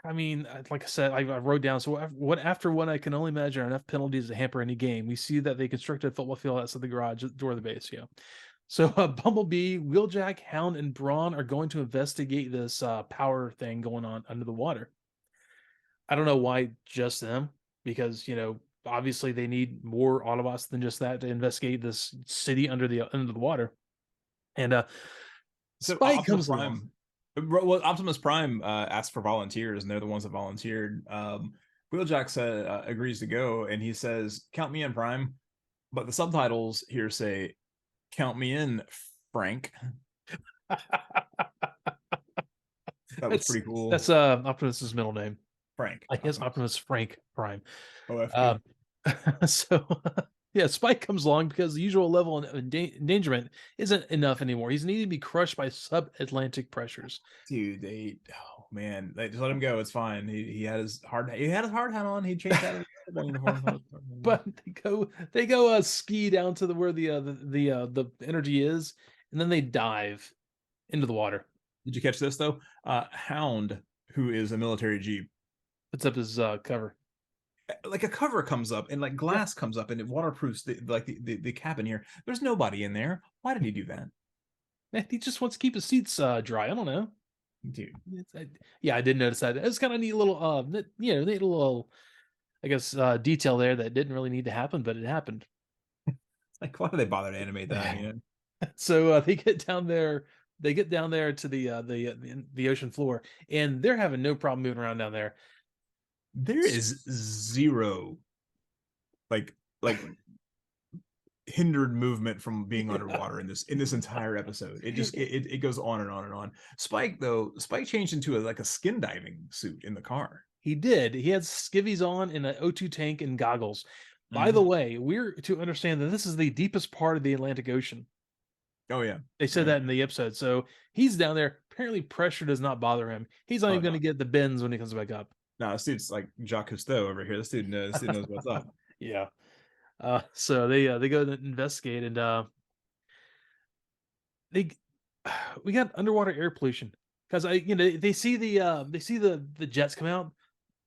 I mean, like I said, I wrote down. So after what I can only imagine are enough penalties to hamper any game. We see that they constructed a football field outside the garage door of the base. Yeah. So Bumblebee, Wheeljack, Hound, and Brawn are going to investigate this power thing going on under the water. I don't know why just them, because obviously they need more Autobots than just that to investigate this city under the water. And So Spike comes along. Optimus Prime asked for volunteers, and they're the ones that volunteered. Wheeljack agrees to go, and he says, "Count me in, Prime." But the subtitles here say, "Count me in, Frank." That was pretty cool. That's Optimus's middle name. Frank. I guess Optimus Frank Prime. OFP. So yeah, Spike comes along because the usual level of endangerment isn't enough anymore. He's needing to be crushed by sub-Atlantic pressures. Dude, oh man, they just let him go. It's fine. He had his hard hat on. He changed out of the uniform. But they go ski down to where the energy is, and then they dive into the water. Did you catch this though? Hound, who is a military jeep, Puts up his cover. like a cover comes up and like glass comes up and it waterproofs the cabin here. There's nobody in there. Why did he do that? He just wants to keep his seats dry. I don't know. Dude. Yeah, I did notice that. It's kind of neat little, neat little, I guess, detail there that didn't really need to happen, but it happened. Like, why do they bother to animate that? So they get down there they get down there to the ocean floor, and they're having no problem moving around down there. There is zero like like hindered movement from being underwater in this entire episode. It goes on and on and on. Spike changed into like a skin diving suit in the car. He did. He had skivvies on in an O2 tank and goggles. By the Mhm. way, we're to understand that this is the deepest part of the Atlantic Ocean. Oh yeah. They said Yeah. that in the episode. So he's down there. Apparently, pressure does not bother him. He's not Oh even going no. to get the bends when he comes back up. No, this dude's like Jacques Cousteau over here. This dude knows what's up. Yeah. So they go to investigate, and they we got underwater air pollution because they see the jets come out.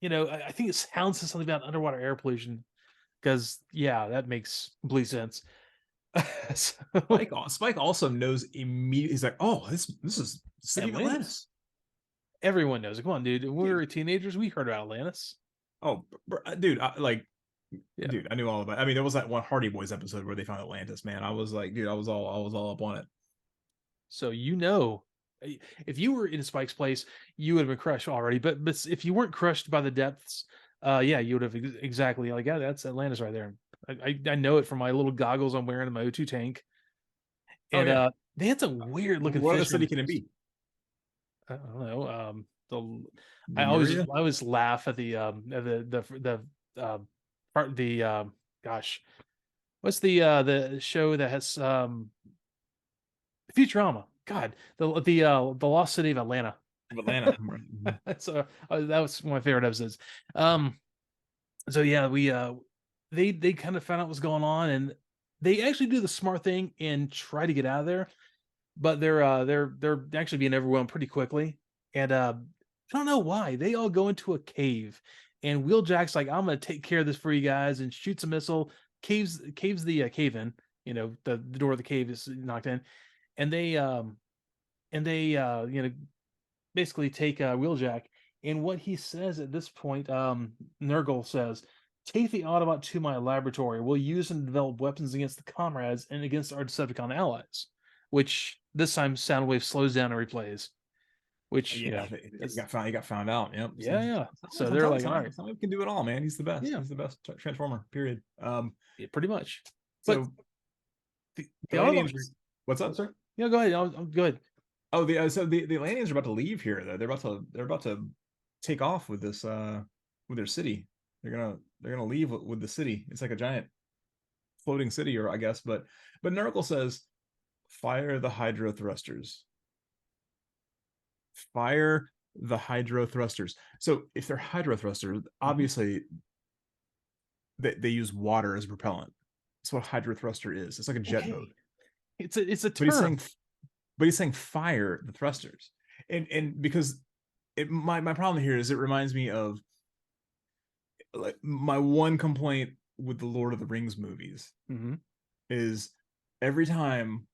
I think it sounds something about underwater air pollution because yeah, that makes complete sense. So, Spike also knows immediately. He's like, oh, this is the city of Atlantis. Atlantis. Everyone knows it. Come on, dude. When we were teenagers, we heard about Atlantis. Oh, dude, Yeah. dude, I knew all about it. I mean, there was that one Hardy Boys episode where they found Atlantis, man. I was like, dude, I was all up on it. So if you were in Spike's place, you would have been crushed already. But if you weren't crushed by the depths, yeah, you would have exactly like, yeah, that's Atlantis right there. I know it from my little goggles I'm wearing in my O2 tank. Oh And yeah. they had some weird looking What other fish. city can it be? I don't know. I Lemuria? always laugh at part gosh, what's the show that has Futurama? God, the Lost City of Atlanta. Atlanta. So that was one of my favorite episodes. So yeah, they kind of found out what's going on, and they actually do the smart thing and try to get out of there, but they're actually being overwhelmed pretty quickly. And I don't know why they all go into a cave, and Wheeljack's like, "I'm gonna take care of this for you guys," and shoots a missile, caves the cave in. The door of the cave is knocked in, and they basically take Wheeljack. And what he says at this point, Nurgle says, "Take the Autobot to my laboratory. We'll use them to develop weapons against the comrades and against our Decepticon allies." Which this time Soundwave slows down and replays. Which Yeah, he got found out. Yep. yeah. So they're like, all right, Soundwave can do it all, man. He's the best. Yeah. He's the best Transformer. Period. Yeah, pretty much. But So the Atlanteans. Autobots. What's up? Sorry. Yeah, go ahead. I'm good. Oh, the Atlanteans are about to leave here. Though they're about to take off with this with their city. They're gonna leave with the city. It's like a giant floating city, or I guess. But Nurgle says, "Fire the hydro thrusters. Fire the hydro thrusters." So if they're hydro thrusters, obviously they use water as propellant. That's what a hydro thruster is. It's like a jet boat. It's a term. term. But he's saying fire the thrusters, and because my problem here is it reminds me of like my one complaint with the Lord of the Rings movies is every time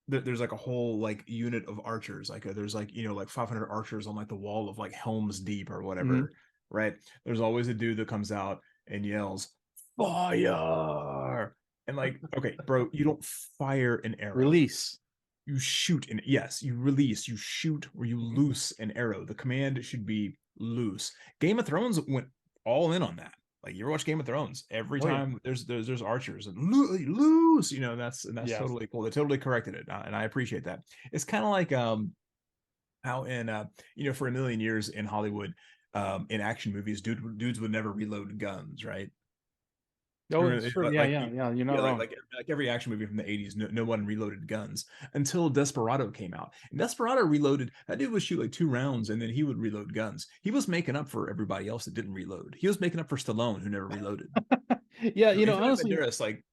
there's like a whole like unit of archers, like there's like like 500 archers on like the wall of like Helm's Deep or whatever, right? There's always a dude that comes out and yells fire, and like, okay, bro, you don't fire an arrow. Release. You shoot and yes, you release, you shoot, or you loose an arrow. The command should be loose. Game of Thrones went all in on that. Like, you ever watch Game of Thrones? Every time there's archers and loose, that's totally cool. They totally corrected it, and I appreciate that. It's kind of like how in for a million years in Hollywood, in action movies, dudes would never reload guns, right? Oh, sure. Yeah. You're not wrong. Like every action movie from the 80s, no one reloaded guns until Desperado came out. And Desperado reloaded. That dude would shoot like 2 rounds and then he would reload guns. He was making up for everybody else that didn't reload. He was making up for Stallone, who never reloaded. Yeah, Antonio honestly, Banderas, like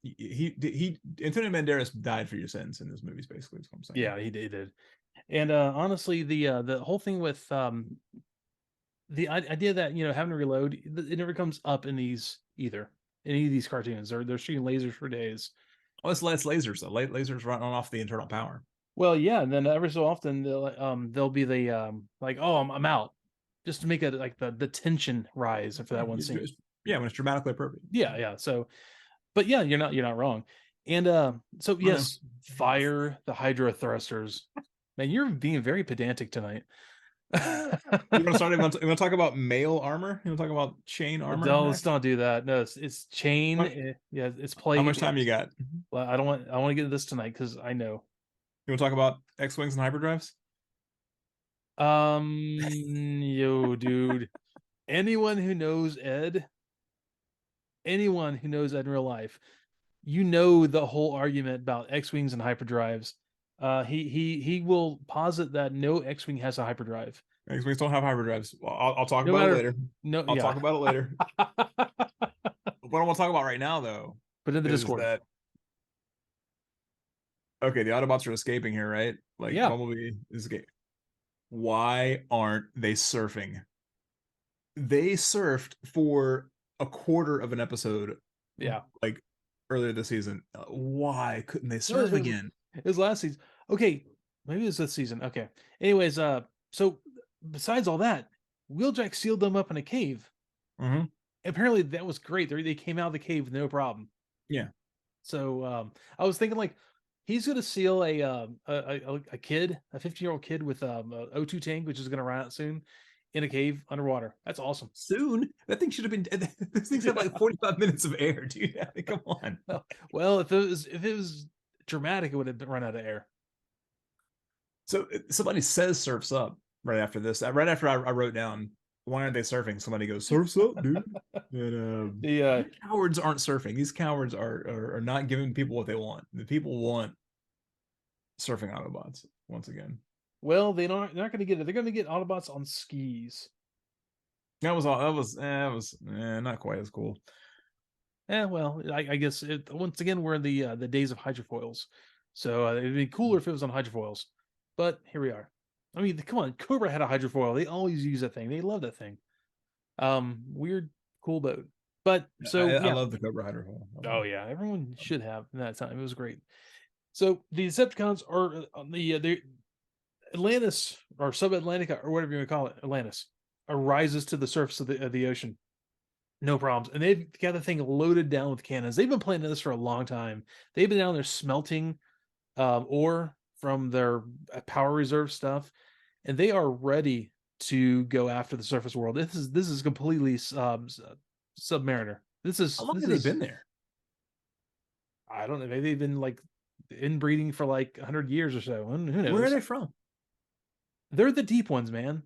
Antonio Banderas died for your sins in those movies. Basically, is what I'm saying. Yeah, he did. And honestly, the whole thing with the idea that having to reload, it never comes up in these either. In any of these cartoons, they're shooting lasers for days. Oh, it's lasers though. Lasers run off the internal power. Well, yeah, and then every so often they'll be like, oh, I'm out, just to make it like the tension rise for that one scene. Yeah, when it's dramatically appropriate. Yeah. So, but yeah, you're not wrong. And so yes, fire the hydro thrusters. Man, you're being very pedantic tonight. You want to start? You want to talk about mail armor? You want to talk about chain armor Let's next? not do that. No, it's chain. What? Yeah, it's How plate. much time you got? Well, I don't want. I want to get to this tonight because I know. You want to talk about X-wings and hyperdrives? Yo, dude. Anyone who knows Ed, anyone who knows Ed in real life, you know the whole argument about X-wings and hyperdrives. He will posit that no X-wing has a hyperdrive. X-wings don't have hyperdrives. Well, I'll talk No about it matter, later. no, I'll talk yeah. about it later. What I want to talk about right now, though, But in the is Discord, that okay? The Autobots are escaping here, right? Like yeah, Bumblebee is escaping. Why aren't they surfing? They surfed for a quarter of an episode, yeah. like earlier this season. Why couldn't they No, surf again? it was last season. Okay, maybe it was this season. Okay. Anyways, so besides all that, Wheeljack sealed them up in a cave. Mm-hmm. Apparently, that was great. They came out of the cave with no problem. Yeah. So I was thinking like he's gonna seal a kid, a 15-year-old kid with a O2 tank, which is gonna run out soon, in a cave underwater. That's awesome. Soon, that thing should have been. Those things have like 45 minutes of air, dude. I mean, come on. Well, if it was dramatic, it would have run out of air. So somebody says surfs up right after this. Right after I wrote down why aren't they surfing? Somebody goes surfs up, dude. And The cowards aren't surfing. These cowards are not giving people what they want. The people want surfing Autobots once again. well, they're not going to get it. They're going to get Autobots on skis. That was all. That was not quite as cool. Well, I guess once again we're in the days of hydrofoils, so it'd be cooler if it was on hydrofoils. But here we are. I mean, come on, Cobra had a hydrofoil. They always use that thing. They love that thing. Weird, cool boat. But so I yeah. love the Cobra Hydro. Oh yeah, everyone should have in that time. It was great. So the Decepticons are on the Atlantis or Sub-Atlantica or whatever you want to call it. Atlantis rises to the surface of the ocean. No problems. And they've got the thing loaded down with cannons. They've been planning this for a long time. They've been down there smelting ore from their power reserve stuff, and they are ready to go after the surface world. This is completely Submariner. How long have they been there? I don't know. Maybe they've been like inbreeding for like 100 years or so. Who knows? Where are they from? They're the deep ones, man.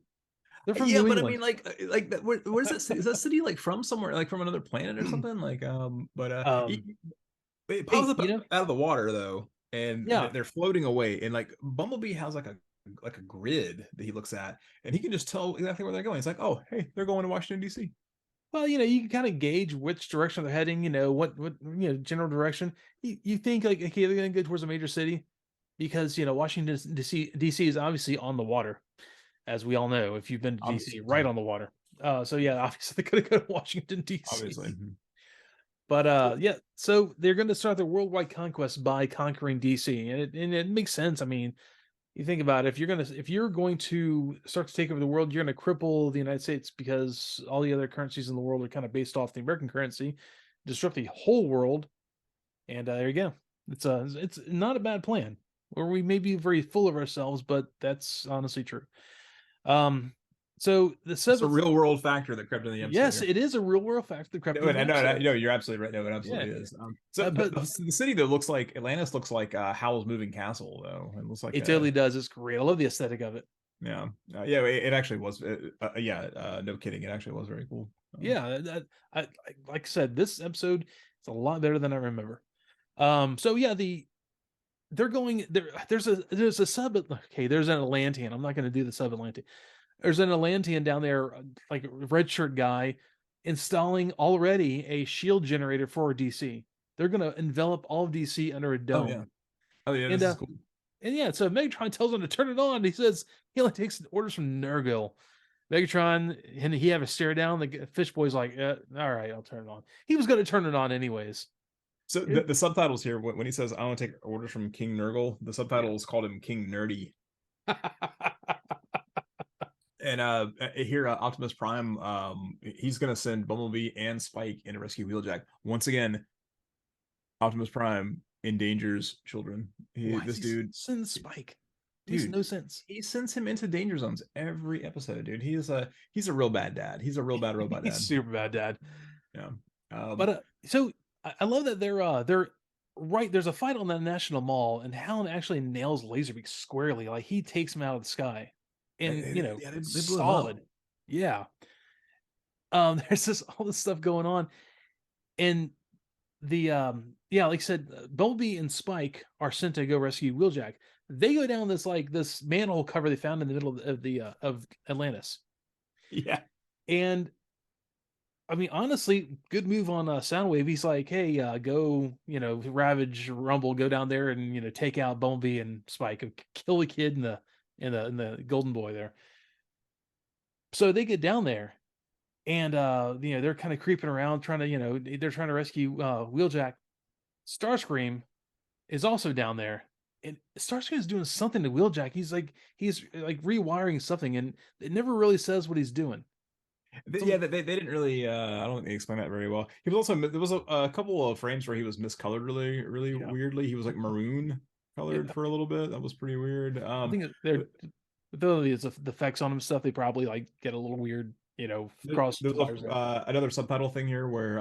They're from Yeah, New but I England. mean, like that. Where's that city? Is that city like from somewhere, like from another planet or something? Like, Um, it pops hey, up out of the water though, and yeah. they're floating away. And like Bumblebee has like a grid that he looks at, and he can just tell exactly where they're going. It's like, oh, hey, they're going to Washington D.C. Well, you can kind of gauge which direction they're heading. What general direction. You think like okay, they're going to go towards a major city because Washington D.C. is obviously on the water, as we all know. If you've been to D.C., Obviously, right on the water. So yeah, obviously they're going to go to Washington D.C. obviously. But yeah, so they're going to start their worldwide conquest by conquering DC, and it makes sense. I mean, you think about it, if you're going to start to take over the world, you're going to cripple the United States because all the other currencies in the world are kind of based off the American currency, disrupt the whole world, and there you go. It's not a bad plan. Or we may be very full of ourselves, but that's honestly true. Um, so the It's a seventh, real world factor that crept in the episode yes, here. it is a real world factor that crept No, into the episode. no, you're absolutely right. No, it Yeah, absolutely is. So but the city that looks like Atlantis looks like Howl's Moving Castle, though. It looks like it totally does. It's great. I love the aesthetic of it. yeah, yeah. It actually was. Yeah, no kidding. It actually was very cool. Yeah, like I said, this episode is a lot better than I remember. So yeah, they're going there. There's a sub. Okay, there's an Atlantean. I'm not going to do the sub Atlantean. There's an Atlantean down there, like a red shirt guy, installing already a shield generator for DC. They're going to envelop all of DC under a Oh yeah. dome. Oh yeah. And This is cool. and yeah, so Megatron tells him to turn it on. He says he only takes orders from Nurgle. Megatron and he have a stare down. The fish boy's like, all right, I'll turn it on. He was going to turn it on anyways. So the subtitles here, when he says, "I want to take orders from King Nurgle," the subtitles called him King Nerdy. And here, Optimus Prime, he's gonna send Bumblebee and Spike in to rescue Wheeljack. Once again, Optimus Prime endangers children. This dude send Spike. Makes Dude, no sense. he sends him into danger zones every episode, dude. He's a real bad dad. He's a real bad He's dad. super bad dad. Yeah. But so I love that they're right. There's a fight on the National Mall, and Helen actually nails Laserbeak squarely. Like he takes him out of the sky, and yeah, they blew him up. solid. Yeah. There's just all this stuff going on, and yeah, like I said, Bumblebee and Spike are sent to go rescue Wheeljack. They go down this manhole cover they found in the middle of the of Atlantis, Yeah. and I mean, honestly, good move on Soundwave. He's like, hey, go, Ravage, Rumble, go down there and take out Bumblebee and Spike, and kill the kid and the Golden Boy there. So they get down there, and they're kind of creeping around, trying to, they're trying to rescue Wheeljack. Starscream is also down there, and Starscream is doing something to Wheeljack. He's like rewiring something, and it never really says what he's doing. Yeah, they didn't really. I don't think they explained that very well. He was also there was a couple of frames where he was miscolored really Yeah. weirdly. He was like maroon colored Yeah. for a little bit. That was pretty weird. I think they're though the effects on him stuff, they probably like get a little weird, cross There's wires there. another subtitle thing here where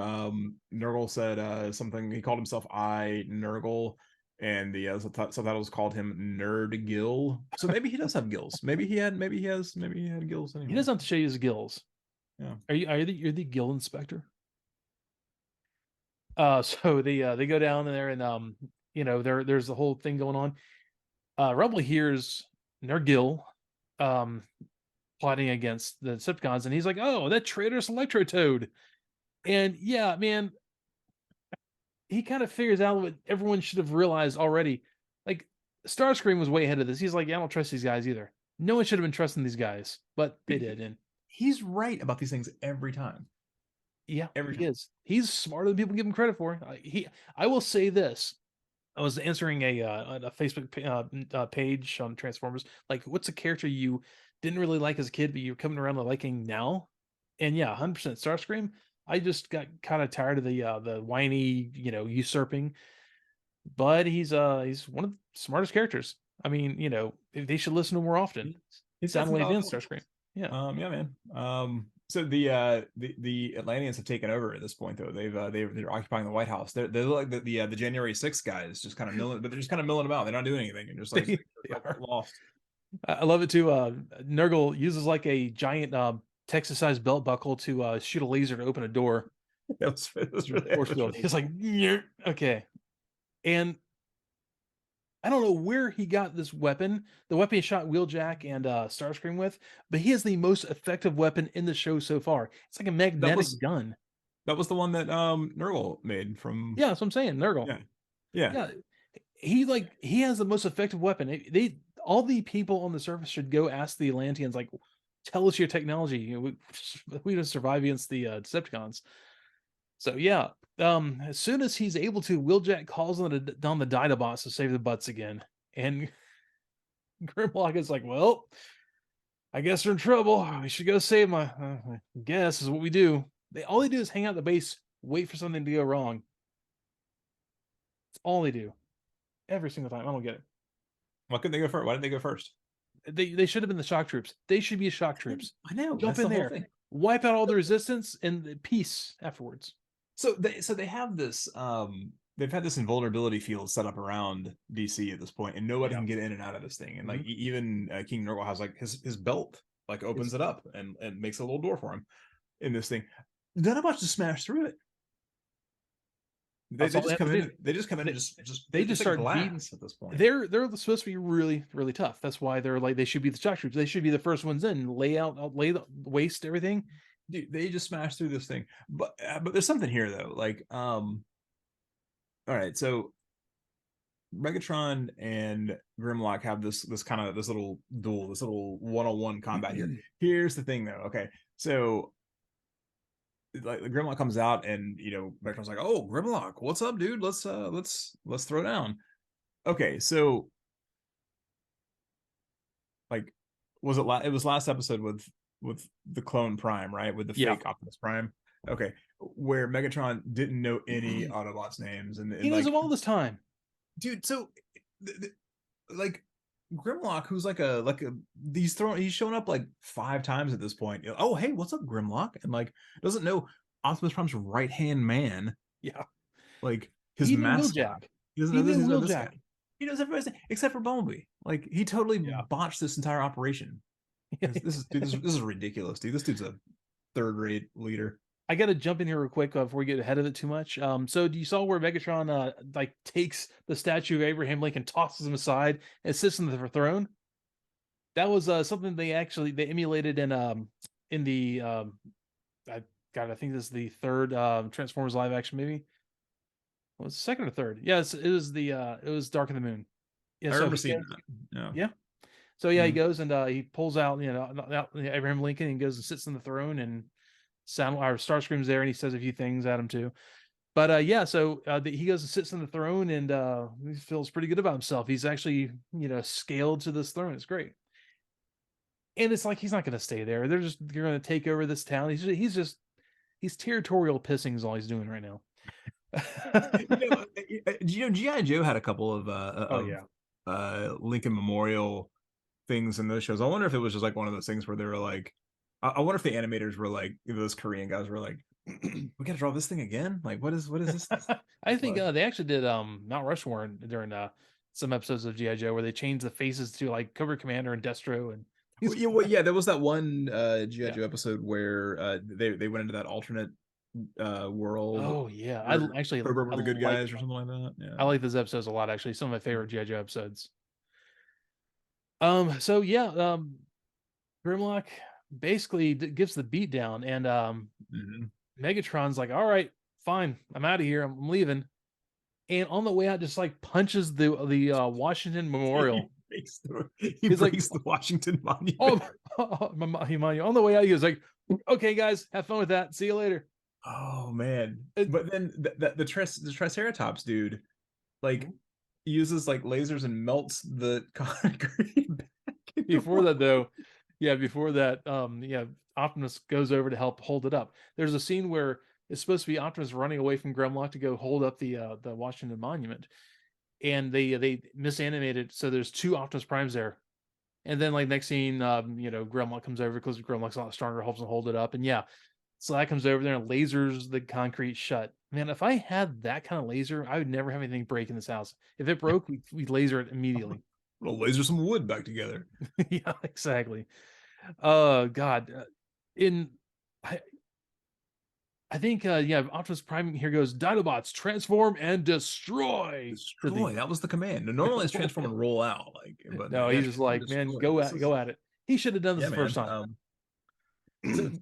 Nurgle said something. He called himself I Nurgle, and the subtitles called him Nerd Gill. So maybe he does have gills. Maybe he had gills He anyway. doesn't have to show you his gills. Yeah. You're the gill inspector? So they go down there, and there's the whole thing going on. Rumble hears Nergil um plotting against the Decepticons, and he's like, oh, that traitorous Electro Toad. And yeah, man, he kind of figures out what everyone should have realized already. Like, Starscream was way ahead of this. He's like, yeah, I don't trust these guys either. No one should have been trusting these guys, but they did. And He's right about these things every time. yeah, Every he time. is. He's smarter than people give him credit for. I will say this. I was answering a Facebook page on Transformers. Like, what's a character you didn't really like as a kid, but you're coming around to liking now? And yeah, 100% Starscream. I just got kind of tired of the whiny, usurping. But he's one of the smartest characters. I mean, they should listen to him more often. He's got some Soundwave valid and points. Starscream. Yeah. Yeah, man. So the Atlanteans have taken over at this point, though. They're occupying the White House. They're like the January 6th guys, just kind of milling, but they're just kind of milling them out. They're not doing anything, and just like They they're are. lost. I love it too. Nurgle uses like a giant Texas-sized belt buckle to shoot a laser to open a door. That was really, Force field. He's like, "Nyeh." Okay, and I don't know where he got this weapon. The weapon he shot Wheeljack and Starscream with, but he has the most effective weapon in the show so far. It's like a magnetic gun. that was the one that Nurgle made from. Yeah, that's what I'm saying. Nurgle. Yeah. He has the most effective weapon. They all the people on the surface should go ask the Atlanteans, like, tell us your technology. We don't survive against the Decepticons. So yeah, as soon as he's able to, Wheeljack calls on the Dinobots to save the butts again, and Grimlock is like, "Well, I guess they're in trouble. We should go save my. I guess is what we do. All they do is hang out at the base, wait for something to go wrong. That's all they do, every single time. I don't get it. Why couldn't they go first? Why didn't they go first? They should have been the shock troops. They should be shock troops. I know. Jump in there, wipe out all the resistance, and peace afterwards. So they have this they've had this invulnerability field set up around DC at this point, and nobody can get in and out of this thing. And like even King Nurgle has like his belt like opens it up and makes a little door for him in this thing. Dinobots just smash through it. They just come in. They just come in and just start beating at this point. They're supposed to be really, really tough. That's why they're like, they should be the shock troops. They should be the first ones in, waste everything. Dude, they just smash through this thing. But there's something here though. Like all right, so Megatron and Grimlock have this little duel, this little one-on-one combat here. Here's the thing though. Okay, so like Grimlock comes out, and Megatron's like, "Oh, Grimlock, what's up, dude? Let's throw down." Okay, so like, it was last episode with the clone Prime, right? With the fake Optimus Prime. Okay, where Megatron didn't know any Autobots names, and he knows them all this time, dude. So like Grimlock, who's he's shown up like 5 times at this point. Oh, hey, what's up, Grimlock? And like doesn't know Optimus Prime's right hand man, Yeah. like his He knew mascot. Wheeljack. He doesn't He know this. knew He doesn't know this guy. Wheeljack. He knows everybody's name except for Bumblebee. Like he totally Yeah. botched this entire operation. This is ridiculous, dude. This dude's a third-rate leader. I got to jump in here real quick before we get ahead of it too much. So do you saw where Megatron like takes the statue of Abraham Lincoln, tosses him aside, and sits on the throne? That was something they emulated in the I think this is the third Transformers live action movie. Well, it's second or third? Yes, it was Dark of the Moon. Yeah, I so remember seeing that. Yeah. yeah. So yeah, he Mhm. goes and he pulls out Abraham Lincoln and goes and sits on the throne, and Starscream's there and he says a few things at him too. But yeah, so he goes and sits on the throne and he feels pretty good about himself. He's actually scaled to this throne. It's great. And it's like he's not going to stay there. They're going to take over this town. He's territorial pissing is all he's doing right now. GI Joe had a couple of Oh yeah. Lincoln Memorial things in those shows. I wonder if it was just like one of those things where they were like, I wonder if the animators were like, those Korean guys were like, we got to draw this thing again. Like, what is this? I think they actually did Mount Rushmore during some episodes of GI Joe where they changed the faces to like Cobra Commander and Destro and Yeah, there was that one GI yeah. Joe episode where they went into that alternate world. Oh yeah, Where Cobra I were the good like guys or something like that. Yeah, I like those episodes a lot. Actually, some of my favorite GI Joe episodes. So yeah, Grimlock basically gives the beat down, and mm-hmm. Megatron's like, "All right, fine, I'm out of here. I'm leaving." And on the way out, just like punches the Washington Memorial. He He's like, breaks the Washington "Oh, Monument. on the way out, he goes like, okay, guys, have fun with that. See you later." Oh man! It, But then the Triceratops dude, like, uses like lasers and melts the concrete back before that though, Optimus goes over to help hold it up. There's a scene where it's supposed to be Optimus running away from Grimlock to go hold up the Washington Monument, and they misanimated, so there's two Optimus Primes there. And then like next scene, Grimlock comes over because Grimlock's a lot stronger, helps him hold it up, and yeah, so that comes over there and lasers the concrete shut. Man, if I had that kind of laser, I would never have anything break in this house. If it broke, we'd laser it immediately. We'll laser some wood back together. Yeah, exactly. God, in I think Optimus Prime here goes, Dinobots transform and destroy. Destroy. That was the command. Normally it's transform and roll out. Like, but No, yeah, he's just like, man, go at it. He should have done this yeah, the first man. time. So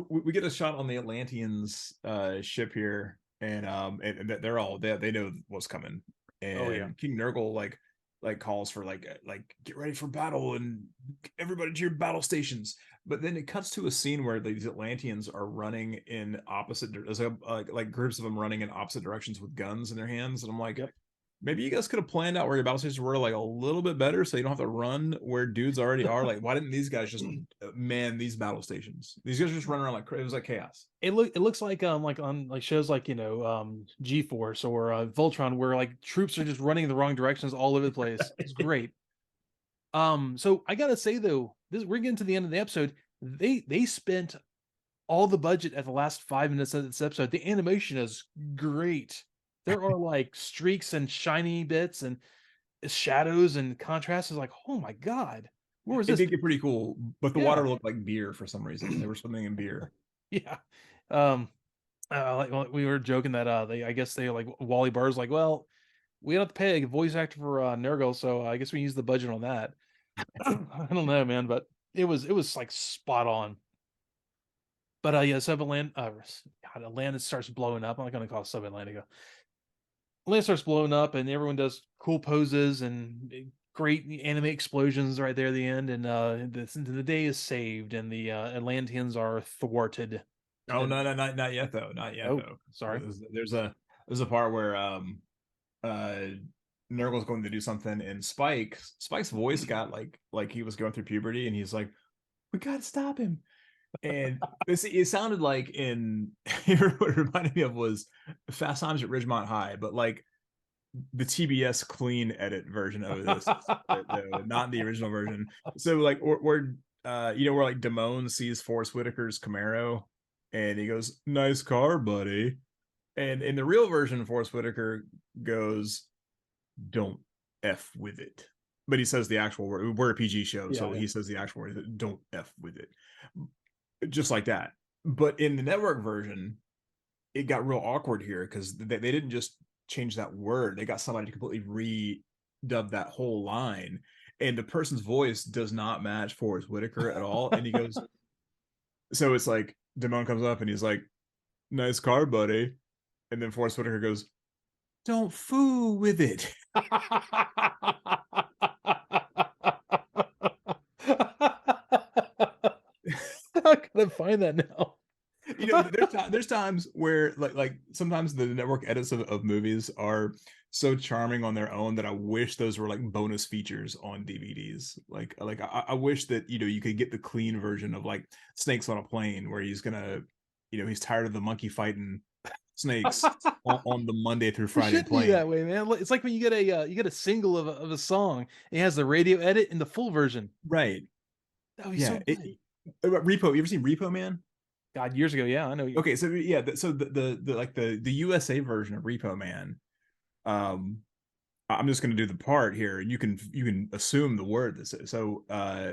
we get a shot on the Atlanteans ship here, and they're all they know what's coming. And Oh yeah. King Nurgle like calls for like get ready for battle and everybody to your battle stations. But then it cuts to a scene where these Atlanteans are running in opposite. There's like groups of them running in opposite directions with guns in their hands, and I'm like, Yep. maybe you guys could have planned out where your battle stations were like a little bit better, so you don't have to run where dudes already are. Like, why didn't these guys just man these battle stations? These guys just run around like it was like chaos. It looks like on like shows like G-Force or Voltron, where like troops are just running in the wrong directions all over the place. It's great. So I gotta say though, we're getting to the end of the episode. They spent all the budget at the last 5 minutes of this episode. The animation is great. There are like streaks and shiny bits and shadows and contrasts. Is like, oh my god, where was It this? did get pretty cool, but the Yeah. water looked like beer for some reason. They were swimming in beer. Yeah. Like we were joking that I guess they like Wally Burr's like, well, we don't have to pay a voice actor for Nurgle, so I guess we use the budget on that. I don't know, man, but it was like spot on. But yeah, Atlantis starts blowing up. I'm not gonna call it Sub-Atlantica. Atlantis starts blowing up, and everyone does cool poses and great anime explosions right there at the end, and the day is saved, and the Atlanteans are thwarted. Oh no, not yet though. Not yet Oh, though. sorry. There's a part where Nurgle's going to do something, and Spike's voice got like he was going through puberty, and he's like, "We gotta stop him." And it sounded like what it reminded me of was Fast Times at Ridgemont High, but like the TBS clean edit version of this, not the original version. So like, where you know, where like Damone sees Forrest Whitaker's Camaro, and he goes, "Nice car, buddy." And in the real version, Forrest Whitaker goes, "Don't f with it." But he says the actual word. We're a PG show, Yeah, so yeah. he says the actual word, "Don't f with it," just like that. But in the network version, it got real awkward here because they didn't just change that word; they got somebody to completely redub that whole line, and the person's voice does not match Forrest Whitaker at all. And he goes, so it's like Damone comes up and he's like, "Nice car, buddy," and then Forrest Whitaker goes, "Don't fool with it." I gotta find that now. You know, there's times where like sometimes the network edits of movies are so charming on their own that I wish those were like bonus features on DVDs. Like I wish that, you know, you could get the clean version of like Snakes on a Plane, where he's gonna, you know, he's tired of the monkey fighting snakes on the Monday through It Friday should be plane. that way, man. It's like when you get a single of a song. It has the radio edit and the full version. Right. That would be so Yeah. good. Repo. You ever seen Repo Man? God, years ago, yeah, I know. Okay, so yeah, so the like the USA version of Repo Man, um, I'm just going to do the part here, and you can assume the word this is. So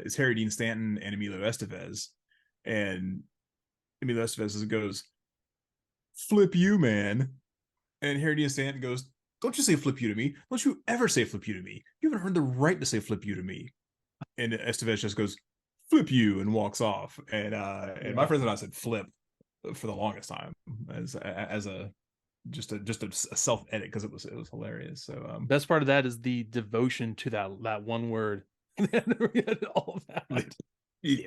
it's Harry Dean Stanton and Emilio Estevez, and Emilio Estevez goes, "Flip you, man," and Harry Dean Stanton goes, "Don't you say flip you to me? Don't you ever say flip you to me? You haven't earned the right to say flip you to me." And Estevez just goes, "Flip you," and walks off. And my Yeah. friends and I said flip for the longest time as a just a self edit because it was hilarious. So Best part of that is the devotion to that one word. All of that. yeah,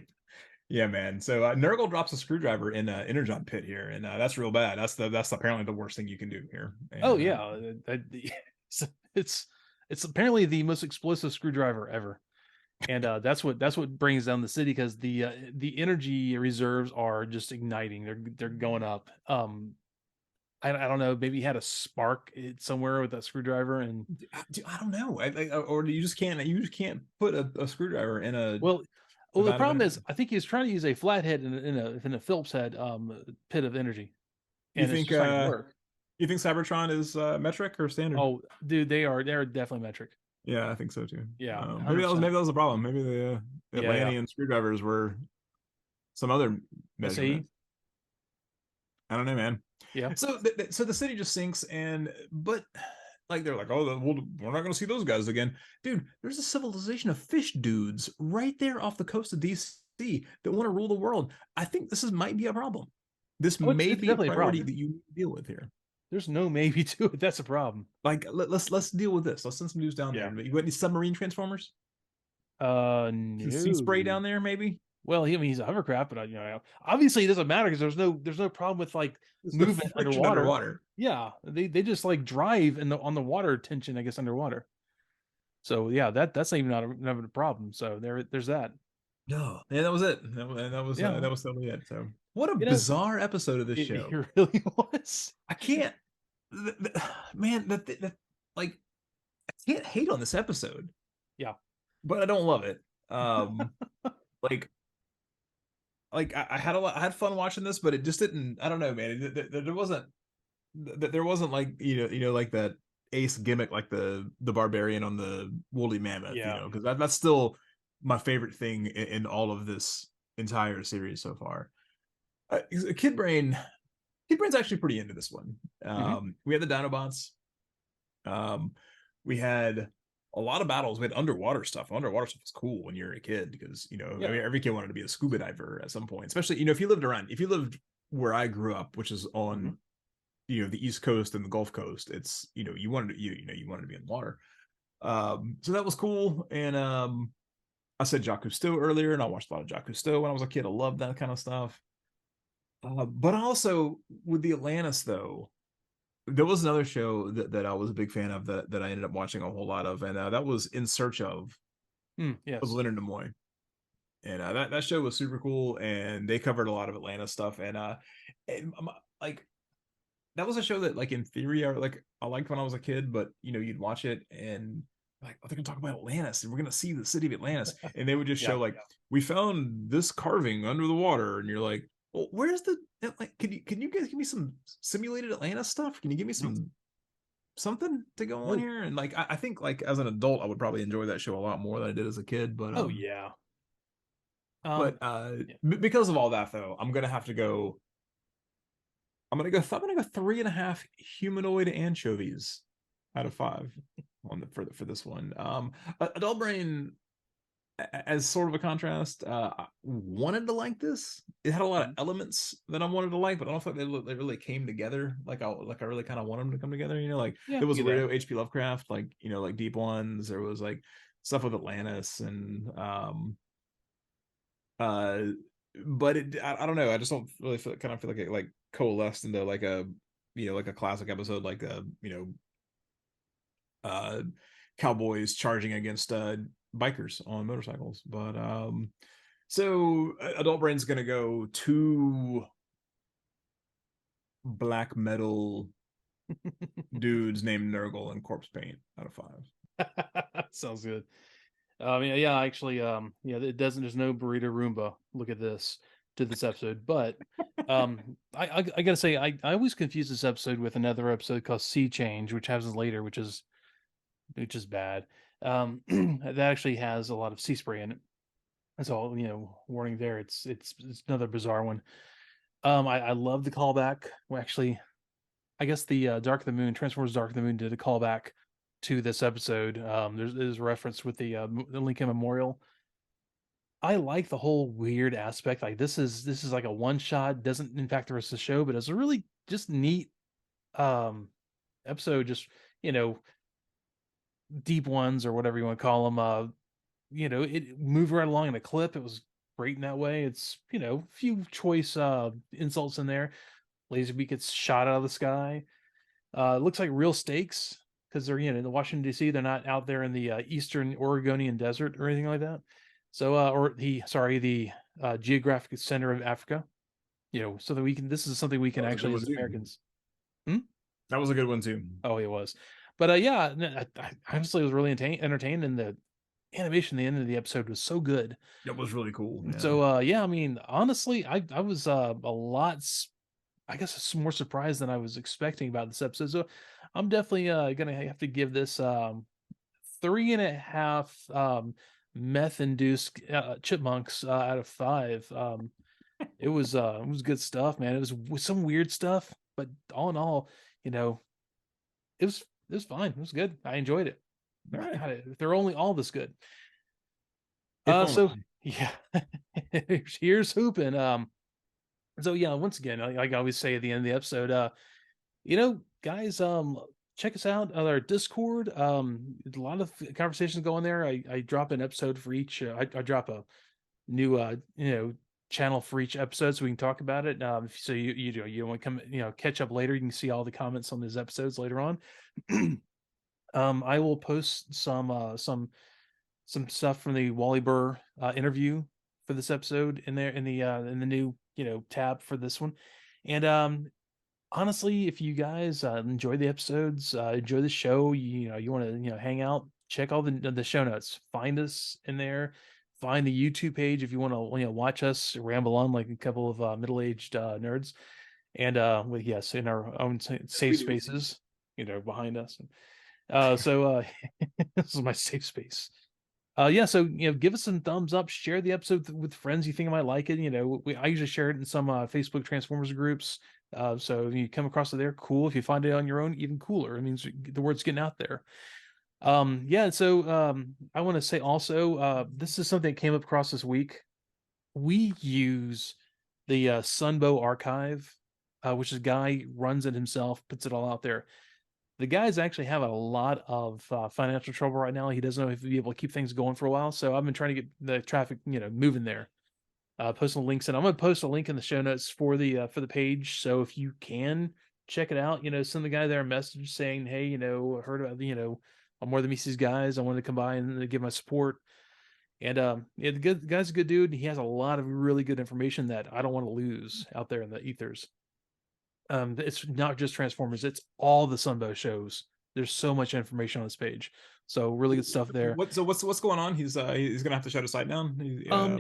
yeah, man. So Nurgle drops a screwdriver in Energon pit here, and that's real bad. That's apparently the worst thing you can do here. Oh And yeah, it's it's apparently the most explosive screwdriver ever, and that's what brings down the city because the energy reserves are just igniting. They're going up. I don't know. Maybe he had a spark somewhere with that screwdriver, and I don't know, or you just can't put a screwdriver in a well, the vat of problem energy. is I think he was trying to use a flathead in a Phillips head pit of energy, You and it's think just not going to work. you think Cybertron is metric or standard? Oh, dude, they're definitely metric. Yeah, I think so too. Yeah, Maybe hundred that was percent. maybe that was the problem. Maybe the Yeah, yeah. Atlantean screwdrivers were some other SAE. measurement. I don't know, man. Yeah. So so the city just sinks, and but like they're like, oh, we're not going to see those guys again, dude. There's a civilization of fish dudes right there off the coast of DC that want to rule the world. I think might be a problem. This Oh, may it's be a definitely a priority problem. that you need to deal with here. There's no maybe to it. That's a problem. Like let's deal with this. Let's send some dudes down there. Yeah. You got any submarine transformers? Some sea spray No. down there, maybe. Well, I mean, he's a hovercraft, but obviously it doesn't matter because there's no problem with like It's the movement friction underwater. underwater. Yeah, they just like drive in the on the water tension, I guess, underwater. So yeah, that's not even not a problem. So there's that. No, yeah, that was it. Yeah, That was totally it. So what a you know, bizarre episode of this it show. really was. I can't, man. Like I can't hate on this episode, Yeah. but I don't love it. Um, like I had I had fun watching this, but it just didn't. I don't know, man. There wasn't like like that ace gimmick like the barbarian on the woolly mammoth, Yeah. because that's still my favorite thing in all of this entire series so far. Uh, Kid Brain, Kid Brain's actually pretty into this one. Hmm. We had the Dinobots. Um, we had a lot of battles. We had underwater stuff. Underwater stuff was cool when you were a kid because I Yeah. mean, every kid wanted to be a scuba diver at some point. Especially if you lived where I grew up, which is Hmm. on the East Coast and the Gulf Coast. It's you wanted to you wanted to be in water. So that was cool. And I said Jacques Cousteau earlier, and I watched a lot of Jacques Cousteau when I was a kid. I loved that kind of stuff. But also with the Atlantis though, there was another show that I was a big fan of that I ended up watching a whole lot of, and that was In Search of Yes. Leonard Nimoy. And that show was super cool, and they covered a lot of Atlanta stuff. And like that was a show that, like, in theory, I liked when I was a kid, but you'd watch it and like, oh, they're gonna talk about Atlantis, and we're gonna see the city of Atlantis, and they would just Yeah. show like, we found this carving under the water, and you're like, well, where's the like? Can you guys give me some simulated Atlantis stuff? Can you give me Mm. something to go on Oh, here? And like, I think like as an adult, I would probably enjoy that show a lot more than I did as a kid, but oh yeah. but Yeah. because of all that though, I'm gonna go 3.5 humanoid anchovies out of 5 on for this one. Adult Brain, as sort of a contrast, I wanted to like this. It had a lot of Mhm. elements that I wanted to like, but I don't think they really came together like I really kind of want them to come together. Like Yeah, there I was get that. real HP Lovecraft, like like Deep Ones. There was like stuff with Atlantis and uh but I don't know, I just don't really feel like it like coalesced into like a like a classic episode, like uh cowboys charging against bikers on motorcycles. But so Adult Brain's gonna go 2 black metal dudes named Nurgle and corpse paint out of 5. Sounds good. Yeah, yeah, actually, yeah, it doesn't. There's no burrito Roomba. Look at this to this episode, but I gotta say, I always confuse this episode with another episode called Sea Change, which happens later, which is bad. That actually has a lot of sea spray in it. That's all. Warning there. It's another bizarre one. I love the callback. Well, actually, I guess the Dark of the Moon, Transformers Dark of the Moon, did a callback to this episode. There's a reference with the Lincoln Memorial. I like the whole weird aspect. Like this is like a one shot, doesn't impact the rest of the show, but it's a really just neat um episode. Just you know, deep ones or whatever you want to call them. It moved right along in a clip. It was great in that way. It's few choice insults in there. Laserbeak gets shot out of the sky. It looks like real stakes because they're in the Washington D.C. They're not out there in the eastern Oregonian desert or anything like that. So, the geographic center of Africa. So that we can. This is something we That can was a good actually, one as too. Americans. Hmm? That was a good one too. Oh, it was. But yeah, I honestly was really entertained, and the animation at the end of the episode was so good. That was really cool. Yeah. So, yeah, I mean, honestly, I was a lot. I guess it's more surprised than I was expecting about this episode. So I'm definitely gonna have to give this 3.5 meth induced chipmunks out of 5. It was good stuff, man. It was some weird stuff, but all in all, you know, it was fine. It was good. I enjoyed it. All right. God, if they're only all this good. If So only. yeah, here's hooping. So yeah, once again, like I always say at the end of the episode, guys, check us out on our Discord. A lot of conversations going there. I drop an episode for each. I drop a new channel for each episode so we can talk about it. So you want to come catch up later. You can see all the comments on these episodes later on. I will post some stuff from the Wally Burr interview for this episode in there in the new tab for this one. And honestly, if you guys enjoy the episodes, enjoy the show, you want to hang out, check all the show notes, find us in there, find the YouTube page if you want to watch us ramble on like a couple of middle-aged nerds, and with yes in our own Yes, we safe do. spaces behind us. This is my safe space. Yeah, so give us some thumbs up, share the episode with friends you think might like it. I usually share it in some Facebook Transformers groups. So if you come across it there, cool. If you find it on your own, even cooler. It means the word's getting out there. Yeah, so I want to say also, this is something that came up across this week. We use the Sunbow archive, which is a guy runs it himself, puts it all out there. The guy's actually having a lot of financial trouble right now. He doesn't know if he'll be able to keep things going for a while. So I've been trying to get the traffic, moving there. Posting links, and I'm going to post a link in the show notes for the page. So if you can check it out, send the guy there a message saying, "Hey, I heard about I'm More Than Mises guys. I wanted to come by and give my support." And yeah, the guy's a good dude. He has a lot of really good information that I don't want to lose out there in the ethers. It's not just Transformers, it's all the Sunbow shows. There's so much information on this page. So really good stuff there. What's going on? He's gonna have to shut his site down.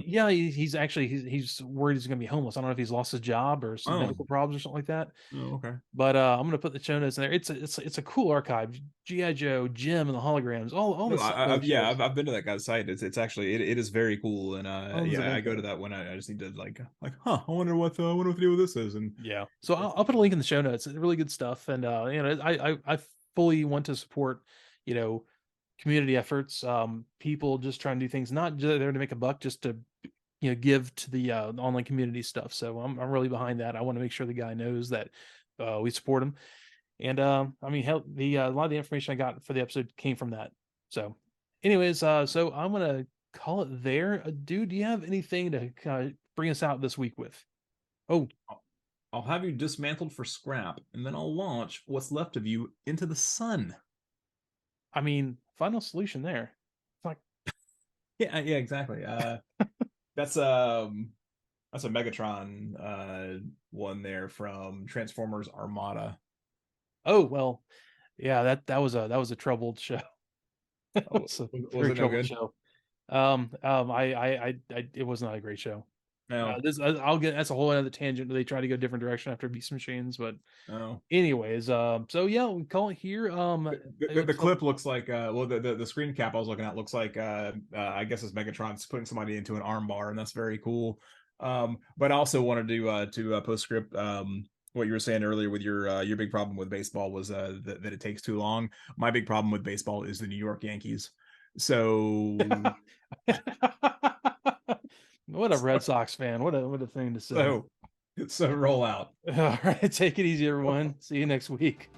Yeah, he's actually he's worried he's gonna be homeless. I don't know if he's lost his job or some Oh, medical problems or something like that. okay. But I'm gonna put the show notes in there. It's a cool archive. GI Joe, Jim, and the holograms, all No, the Sunbow yeah, shows. I've been to that guy's site. It's actually it is very cool, and Tons of yeah, I go to info. that when I just need to huh, I wonder what the deal with this is, and Yeah. So I'll put a link in the show notes. It's really good stuff. And I fully want to support, you know, community efforts, people just trying to do things, not just there to make a buck, just to, give to the online community stuff. So I'm really behind that. I want to make sure the guy knows that we support him. And I mean, hell, the a lot of the information I got for the episode came from that. So, anyways, so I'm gonna call it there. Dude, do you have anything to bring us out this week with? Oh, I'll have you dismantled for scrap, and then I'll launch what's left of you into the sun. I mean, final solution there. It's like, Yeah, exactly. That's that's a Megatron one there from Transformers Armada. oh well, yeah, that was a troubled show. That Oh, was a was very it no troubled good? show. It was not a great show. No, I'll get that's a whole other tangent. They try to go a different direction after Beast Machines, but no. anyways, so yeah, we call it here. The clip looks like well the screen cap I was looking at looks like I guess it's Megatron's putting somebody into an arm bar, and that's very cool. But I also wanted to postscript what you were saying earlier with your big problem with baseball was that it takes too long. My big problem with baseball is the New York Yankees. So What a Red Sox fan. What a thing to say. so so roll out. All right, take it easy, everyone. See you next week.